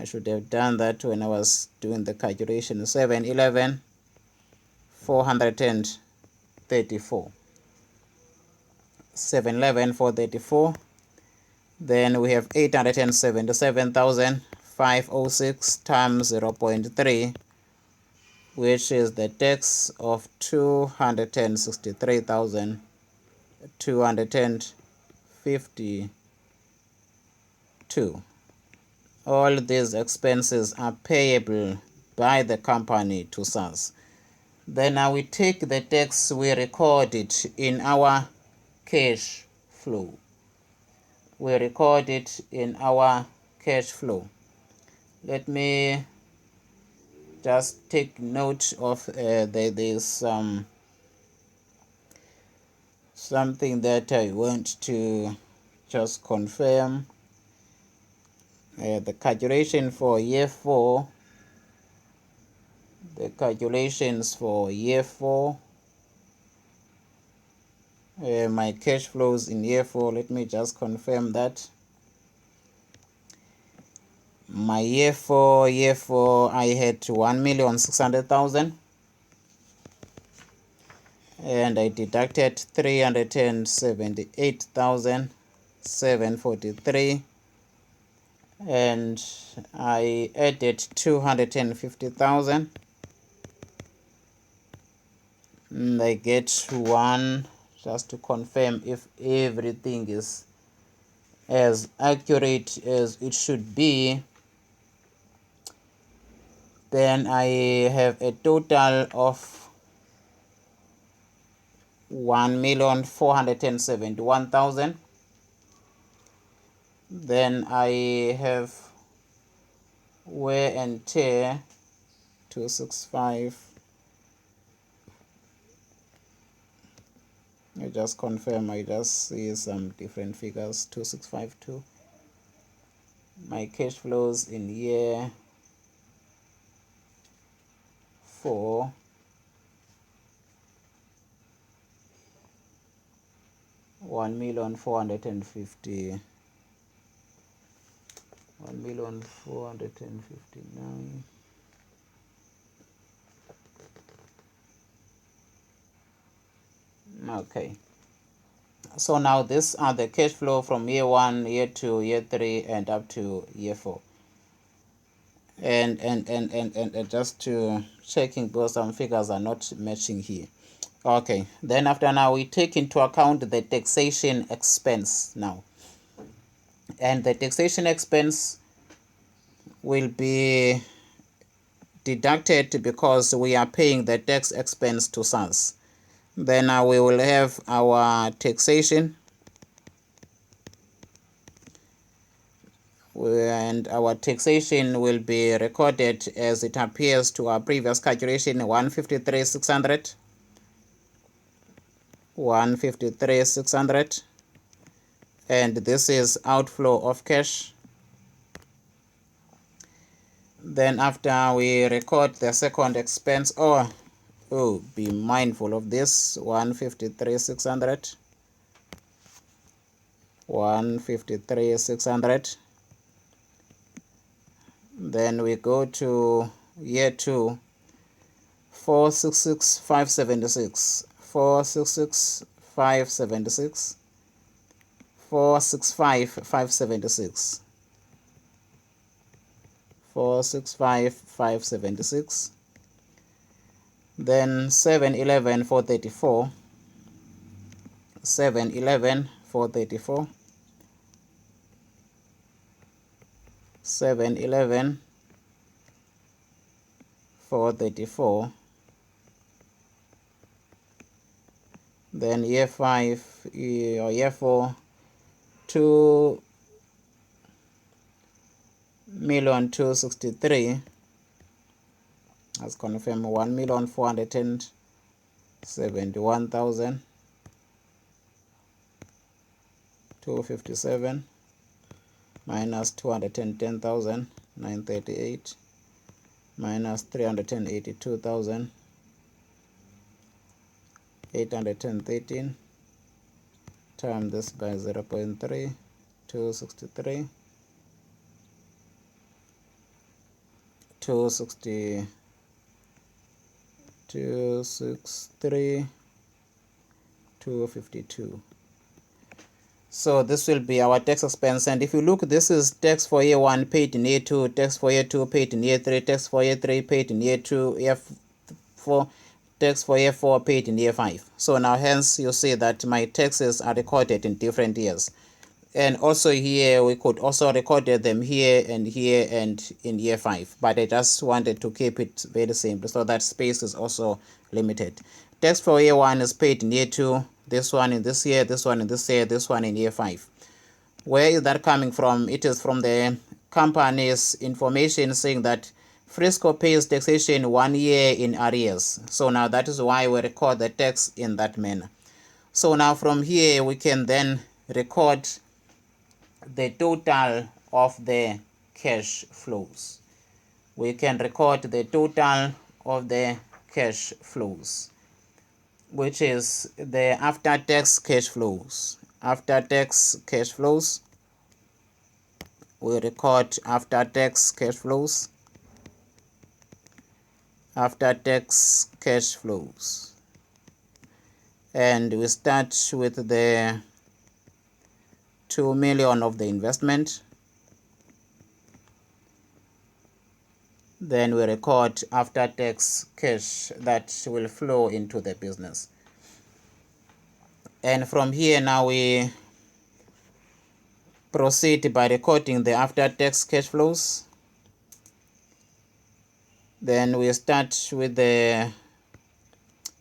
[SPEAKER 1] I should have done that when I was doing the calculation. 711, 434. 711, 434. Then we have 877,506 times 0.3, which is the tax of 263,252. All these expenses are payable by the company to SARS. Then now we take the tax, we record it in our cash flow. We record it in our cash flow. Let me just take note of there's something that I want to just confirm. The calculation for year 4, the calculations for year 4, my cash flows in year 4, let me just confirm that. My year 4, I had 1,600,000, and I deducted 378,743. and I added 250,000. And I get 1, just to confirm if everything is as accurate as it should be. Then I have a total of 1,471,000. Then I have wear and tear 265. I just confirm, I just see some different figures. 2652. My cash flows in year 4, 1,450,000, 1,459,000. Okay, so now these are the cash flow from year 1, year 2, year 3, and up to year 4. And just to checking because some figures are not matching here. Okay, then after now we take into account the taxation expense now, and the taxation expense will be deducted because we are paying the tax expense to SARS. Then we will have our taxation, and our taxation will be recorded as it appears to our previous calculation, 153,600, 153,600, and this is outflow of cash. Then after we record the second expense, be mindful of this, 153,600, 153,600. Then we go to year 2, 466,576, 466,576, 465,576, 465,576. Then 711,434, 711,434, 711,434. Then year 5 or year 4, 2,263,000. Let's confirm, 1,471,000, 257 minus 210,938 minus 382,813, times this by 0.3, 263, 252. So this will be our tax expense. And if you look, this is tax for year 1 paid in year 2, tax for year 2 paid in year 3, tax for year 3 paid in year 2, year 4, tax for year 4 paid in year 5. So now hence you see that my taxes are recorded in different years. And also here we could also record them here and in year 5, but I just wanted to keep it very simple so that space is also limited. Tax for year 1 is paid in year 2, this one in this year, this one in this year, this one in year 5. Where is that coming from? It is from the company's information saying that FRISCOR pays taxation 1 year in arrears. So now that is why we record the tax in that manner. So now from here we can then record the total of the cash flows. We can record the total of the cash flows, which is the after-tax cash flows. After-tax cash flows, we record after-tax cash flows. After-tax cash flows. And we start with the 2 million of the investment. then we record after-tax cash that will flow into the business. And from here now we proceed by recording the after-tax cash flows. Then we start with the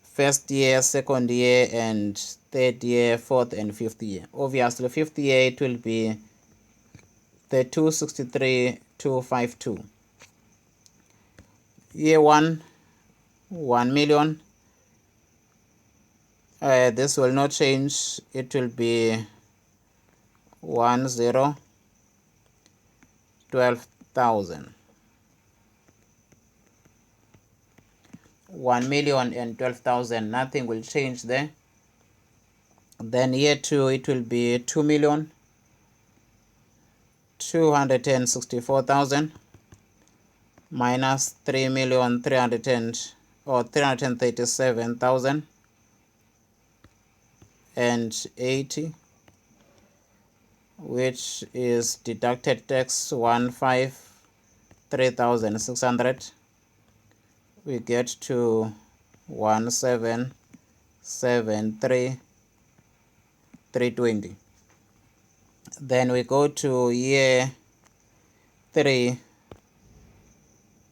[SPEAKER 1] first year, second year, and third year, fourth and fifth year. Obviously, fifth year it will be the 263,252. Year 1, 1 million. This will not change. It will be 12,000. 1,012,000. Nothing will change there. Then year 2 it will be 2,264,000 minus 3,337,080, which is deducted tax 153,600. We get to 1,773,320. Then we go to year 3,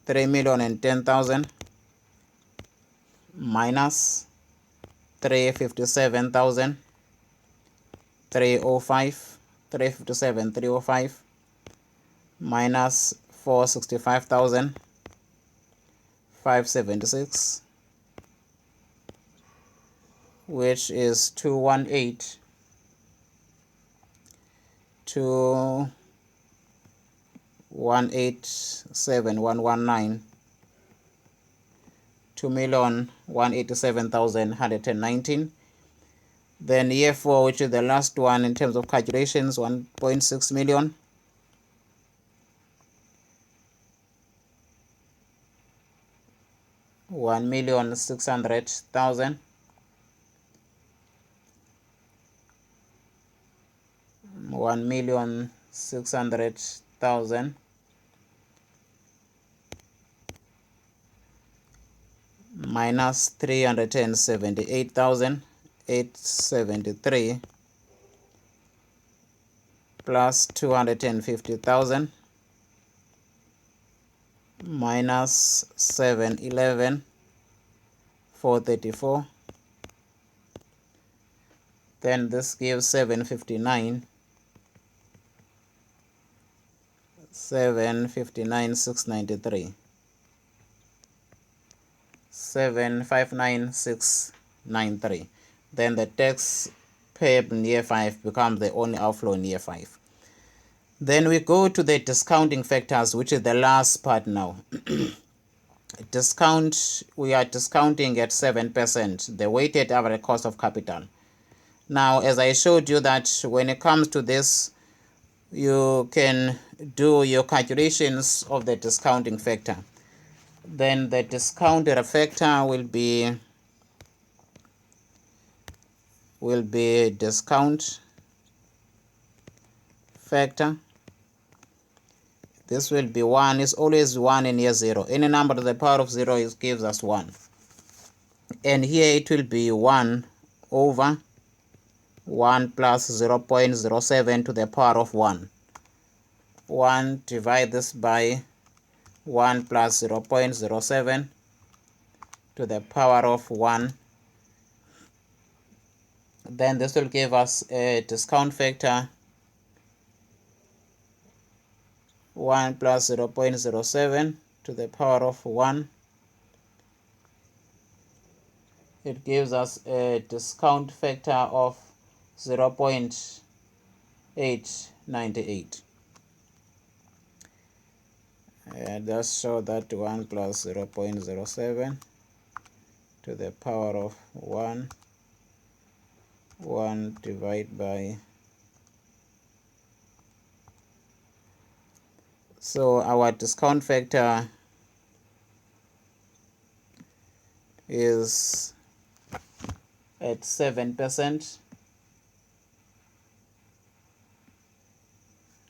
[SPEAKER 1] 3,010,000 minus 357,305 minus 465,576, which is 218,719, 2,187,119. Then year 4, which is the last one in terms of calculations, 1.6 million. $1,600,000. $1,600,000 minus 378,873 plus 250,000 minus 711,434. Then this gives 759,693. 759,693. Then the tax payable in year 5 becomes the only outflow in year 5. Then we go to the discounting factors, which is the last part now. Discount, we are discounting at 7%, the weighted average cost of capital. Now, as I showed you that when it comes to this, you can do your calculations of the discounting factor. Then the discounted factor will be discount factor. This will be 1. It's always 1 in year 0. Any number to the power of 0 gives us 1. And here it will be 1 over 1 plus 0.07 to the power of 1. 1 divide this by 1 plus 0.07 to the power of 1. Then this will give us a discount factor 1 plus 0.07 to the power of 1. It gives us a discount factor of 0.898. Just show that 1 plus 0.07 to the power of 1 divided by. So our discount factor is at 7%.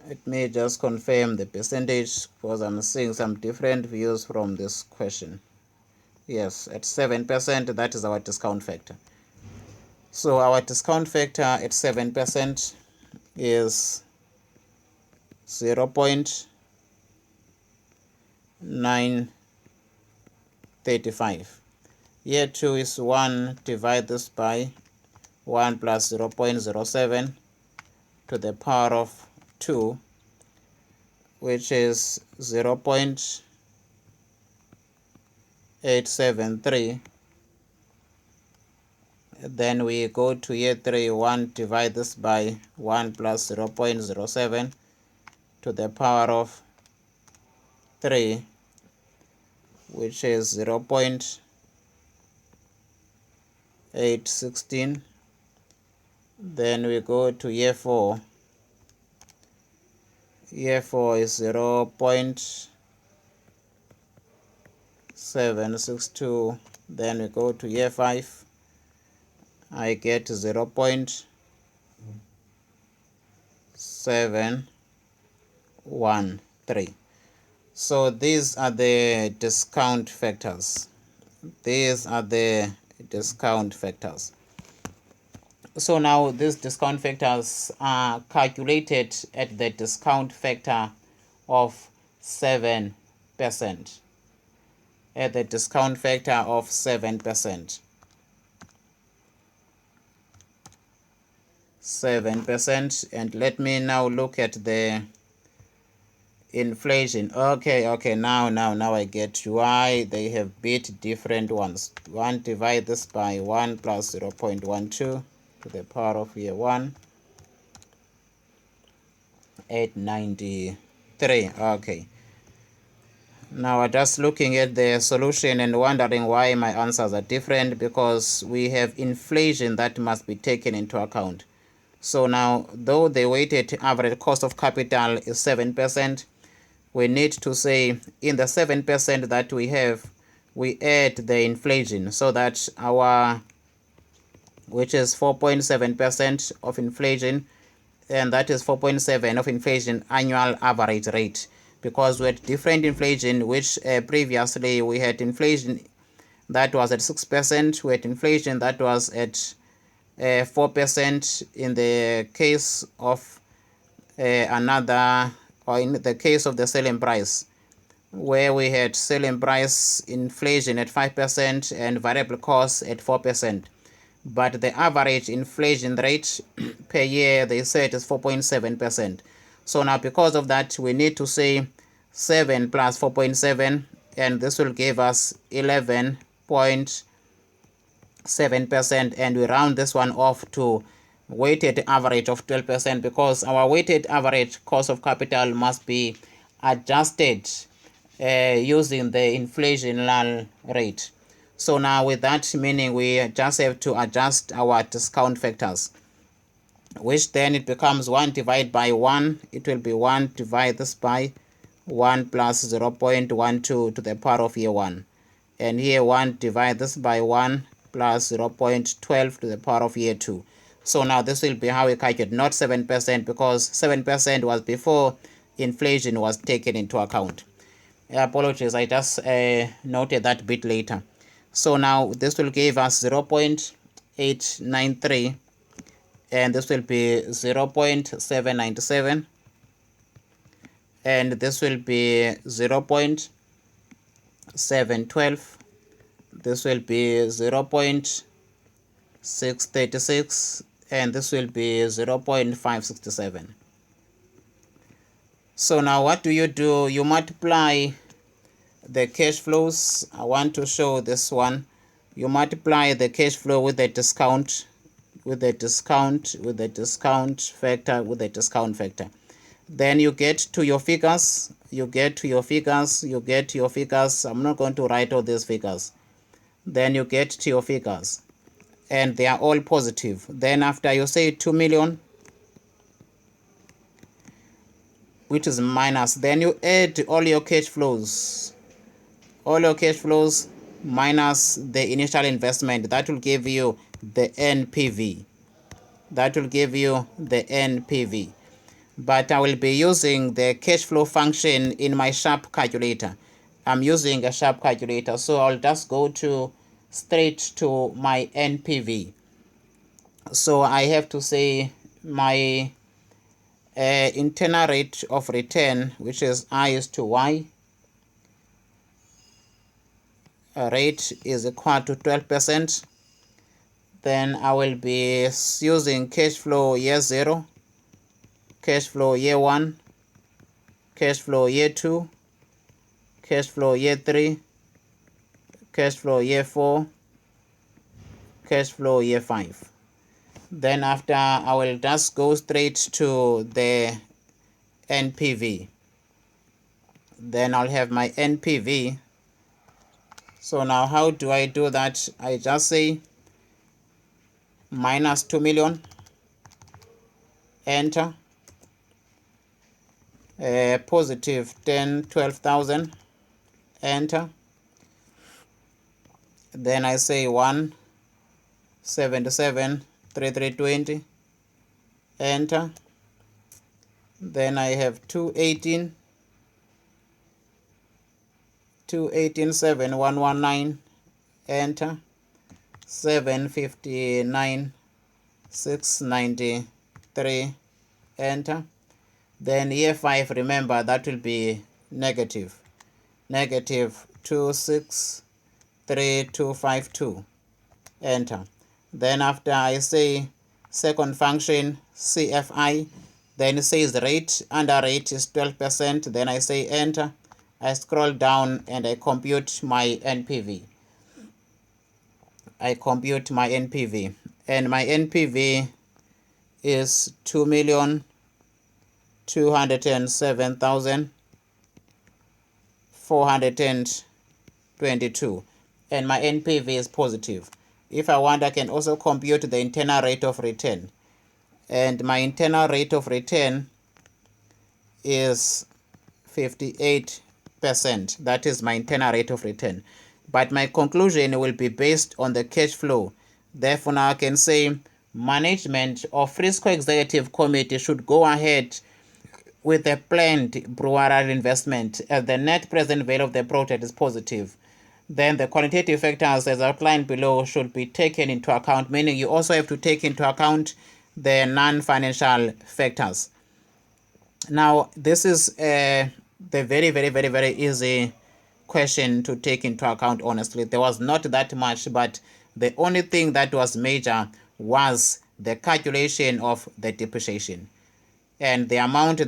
[SPEAKER 1] Let me just confirm the percentage because I'm seeing some different views from this question. Yes, at 7%, that is our discount factor. So our discount factor at 7% is 0.935. Here 2 is 1, divide this by 1 plus 0.07 to the power of 2, which is 0.873. Then we go to year 3, 1, divide this by 1 plus 0.07 to the power of 3, which is 0.816. Then we go to year 4. Year 4 is 0.762. Then we go to year 5. I get 0.713. So these are the discount factors. These are the discount factors. So now these discount factors are calculated at the discount factor of 7%. At the discount factor of 7%. 7%. And let me now look at the inflation. Okay, now I get why they have bit different ones. 1, divide this by 1 plus 0.12 to the power of here 1, 893. Okay, now I'm just looking at the solution and wondering why my answers are different, because we have inflation that must be taken into account. So now, though the weighted average cost of capital is 7%, we need to say in the 7% that we have, we add the inflation, so that our, which is 4.7% of inflation, and that is 4.7 of inflation annual average rate, because we had different inflation, which previously we had inflation that was at 6%, we had inflation that was at 4% in the case of another, or in the case of the selling price, where we had selling price inflation at 5% and variable costs at 4%. But the average inflation rate per year, they said, is 4.7%. So now because of that, we need to say 7 plus 4.7, and this will give us 11.7%, and we round this one off to weighted average of 12%, because our weighted average cost of capital must be adjusted using the inflationary rate. So now with that, meaning we just have to adjust our discount factors, which then it becomes 1 divided by 1. It will be 1 divide this by 1 plus 0.12 to the power of here 1. And here 1 divide this by 1 plus 0.12 to the power of here 2. So now this will be how we calculate, not 7%, because 7% was before inflation was taken into account. Apologies, I just noted that bit later. So now this will give us 0.893, and this will be 0.797, and this will be 0.712, this will be 0.636, and this will be 0.567. So now what do? You multiply the cash flows. I want to show this one. You multiply the cash flow with the discount, with the discount factor. Then you get to your figures. I'm not going to write all these figures. Then you get to your figures, and they are all positive. Then after you say 2 million, which is minus, then you add all your cash flows. All your cash flows minus the initial investment. That will give you the NPV. but I will be using the cash flow function in my Sharp calculator. I'm using a Sharp calculator, so I'll just go straight to my NPV. So I have to say my internal rate of return, which is I is to Y, rate is equal to 12%. Then I will be using cash flow year 0, cash flow year 1, cash flow year 2, cash flow year 3, cash flow year 4, cash flow year 5. Then after, I will just go straight to the NPV. Then I'll have my NPV. So now how do I do that? I just say minus 2 million, enter, positive 12,000, enter. Then I say 177,3320, enter. Then I have 218,719, enter. 759,693, enter. Then year 5, remember that will be negative 263252, enter. Then after I say second function CFI, then it says rate, under rate is 12%, then I say enter. I scroll down and I compute my NPV. I compute my NPV, and my NPV is 2,207,422, and my NPV is positive. If I want, I can also compute the internal rate of return, and my internal rate of return is 58%. That is my internal rate of return. But my conclusion will be based on the cash flow. Therefore, now I can say management of FRISCOR Executive Committee should go ahead with a planned brewery investment as the net present value of the project is positive. Then the qualitative factors as outlined below should be taken into account, meaning you also have to take into account the non-financial factors. Now, this is the very, very, very, very easy question to take into account. Honestly, there was not that much, but the only thing that was major was the calculation of the depreciation and the amount of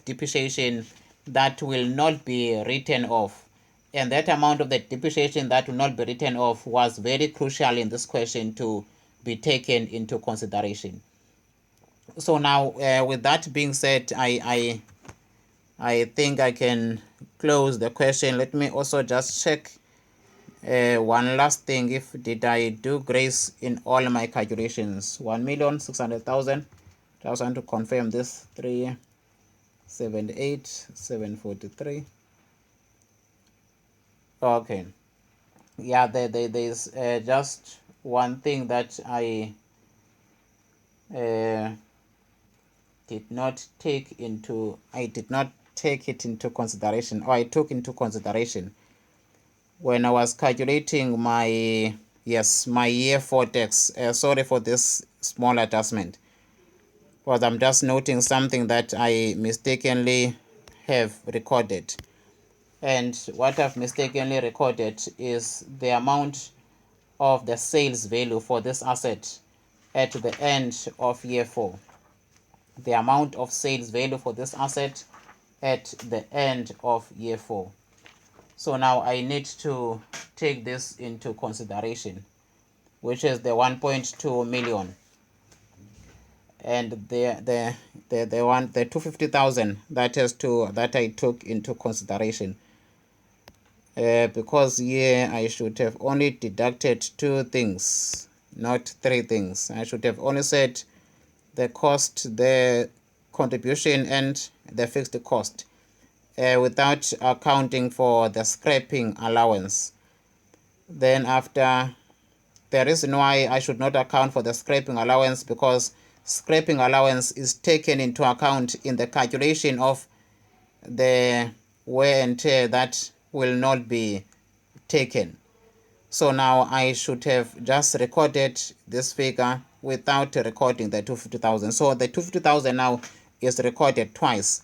[SPEAKER 1] depreciation that will not be written off, and that amount of the depreciation that will not be written off was very crucial in this question to be taken into consideration. So now, with that being said, I think I can close the question. Let me also just check one last thing. If did I do grace in all my calculations? 1,600,000. Just want to confirm this. 378,743. Okay. Yeah, there's just one thing that I did not take it into consideration, or I took into consideration when I was calculating my year 4 tax. Sorry for this small adjustment, because I'm just noting something that I mistakenly have recorded. And what I've mistakenly recorded is the amount of the sales value for this asset at the end of year 4. The amount of sales value for this asset at the end of year 4. So now I need to take this into consideration, which is the 1.2 million, and the 250,000 that I took into consideration. Because here I should have only deducted 2 things, not 3 things. I should have only said the cost, the contribution, and the fixed cost, without accounting for the scrapping allowance. Then after, the reason why I should not account for the scrapping allowance, because scrapping allowance is taken into account in the calculation of the wear and tear that will not be taken. So now I should have just recorded this figure without recording the 250,000. So the 250,000 now is recorded twice.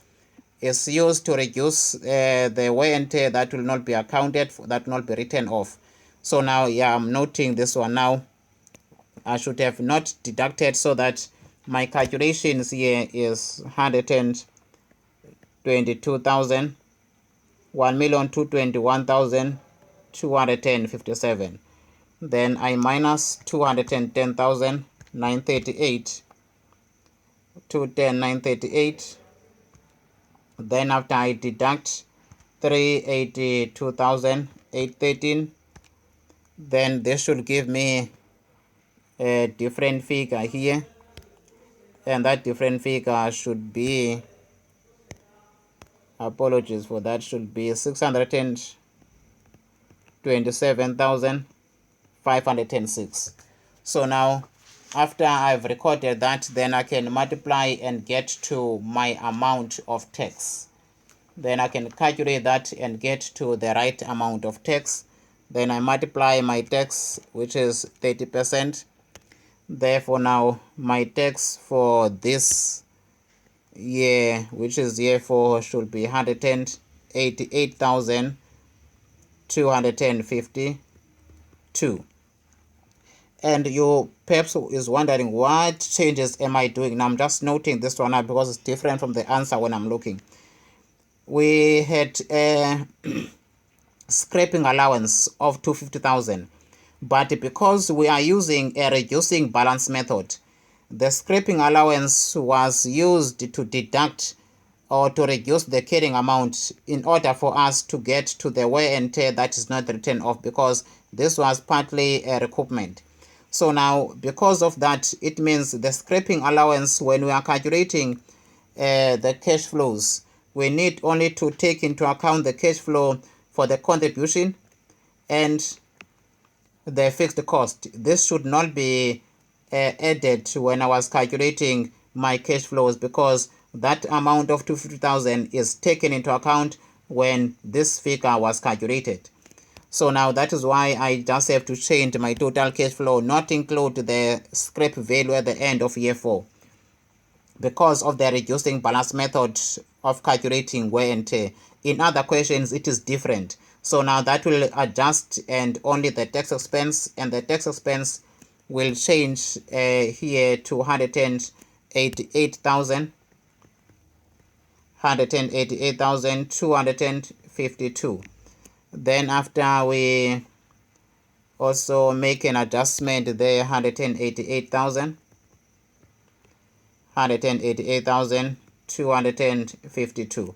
[SPEAKER 1] It's used to reduce the wear and tear that will not be accounted for, that will not be written off. So now, yeah, I'm noting this one now. I should have not deducted, so that my calculations here is 122,000, 1,221,257. Then I minus 210,938, 210,938. Then after I deduct 382,813, then this should give me a different figure here, and that different figure should be, apologies for that, should be 627,506. So now, after I've recorded that, then I can multiply and get to my amount of tax. Then I can calculate that and get to the right amount of tax. Then I multiply my tax, which is 30%. Therefore now my tax for this year, which is year 4, should be 188,252. And you perhaps is wondering, what changes am I doing? Now I'm just noting this one out because it's different from the answer when I'm looking. We had a scraping allowance of 250,000, but because we are using a reducing balance method, the scraping allowance was used to deduct or to reduce the carrying amount in order for us to get to the wear and tear that is not written off, because this was partly a recoupment. So now, because of that, it means the scraping allowance, when we are calculating the cash flows, we need only to take into account the cash flow for the contribution and the fixed cost. This should not be added when I was calculating my cash flows, because that amount of 250,000 is taken into account when this figure was calculated. So now that is why I just have to change my total cash flow, not include the scrap value at the end of year 4, because of the reducing balance method of calculating wear and tear. In other questions, it is different. So now that will adjust, and only the tax expense, and the tax expense will change here to 188,252. Then after we also make an adjustment there, 188,252.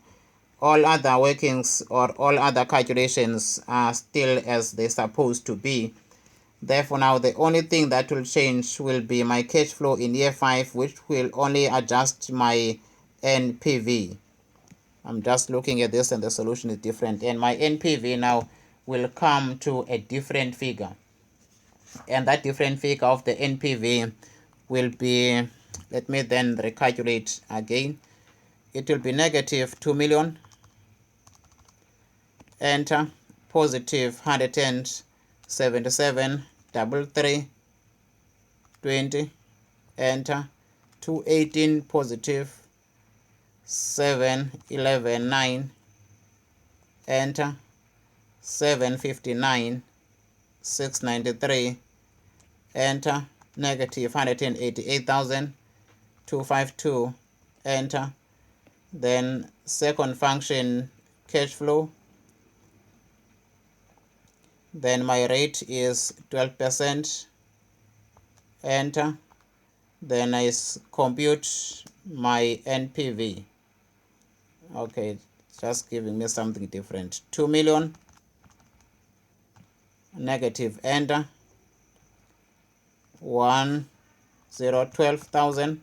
[SPEAKER 1] All other workings or all other calculations are still as they're supposed to be. Therefore now the only thing that will change will be my cash flow in year 5, which will only adjust my NPV. I'm just looking at this and the solution is different, and my NPV now will come to a different figure, and that different figure of the NPV will be, let me then recalculate again. It will be negative 2 million, enter, positive 177,333,20, enter, 218, positive 711,9, enter, 759,693, enter, negative 188,252, enter. Then second function, cash flow, then my rate is 12%, enter. Then I compute my NPV. Okay, just giving me something different. 2 million, negative, enter, 1,012,000,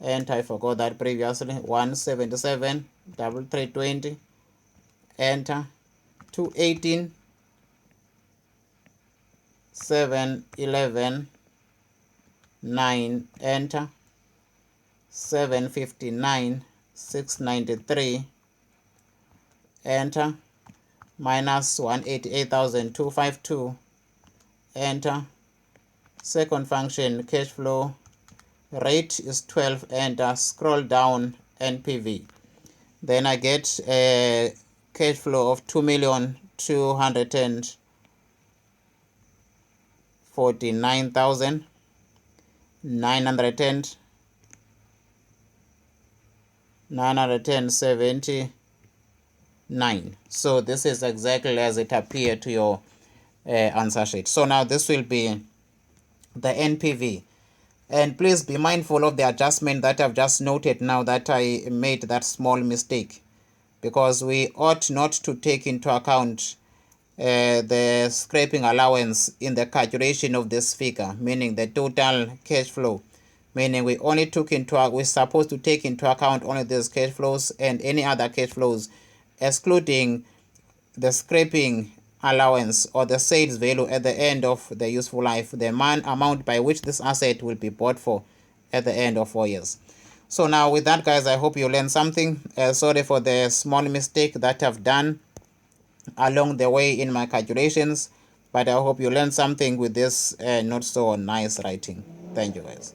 [SPEAKER 1] and I forgot that previously, 177,320, enter, 218, 711, 9, enter, 759,693, enter, minus 188,252, enter. Second function, cash flow rate is 12, enter. Scroll down, NPV. Then I get a cash flow of 2,249,979. So this is exactly as it appeared to your answer sheet. So now this will be the NPV. And please be mindful of the adjustment that I've just noted now that I made that small mistake, because we ought not to take into account the scraping allowance in the calculation of this figure, meaning the total cash flow, meaning we're supposed to take into account only these cash flows and any other cash flows, excluding the scraping allowance or the sales value at the end of the useful life, the amount by which this asset will be bought for at the end of 4 years. So now with that, guys, I hope you learned something. Sorry for the small mistake that I've done along the way in my calculations, but I hope you learned something with this not so nice writing. Thank you, guys.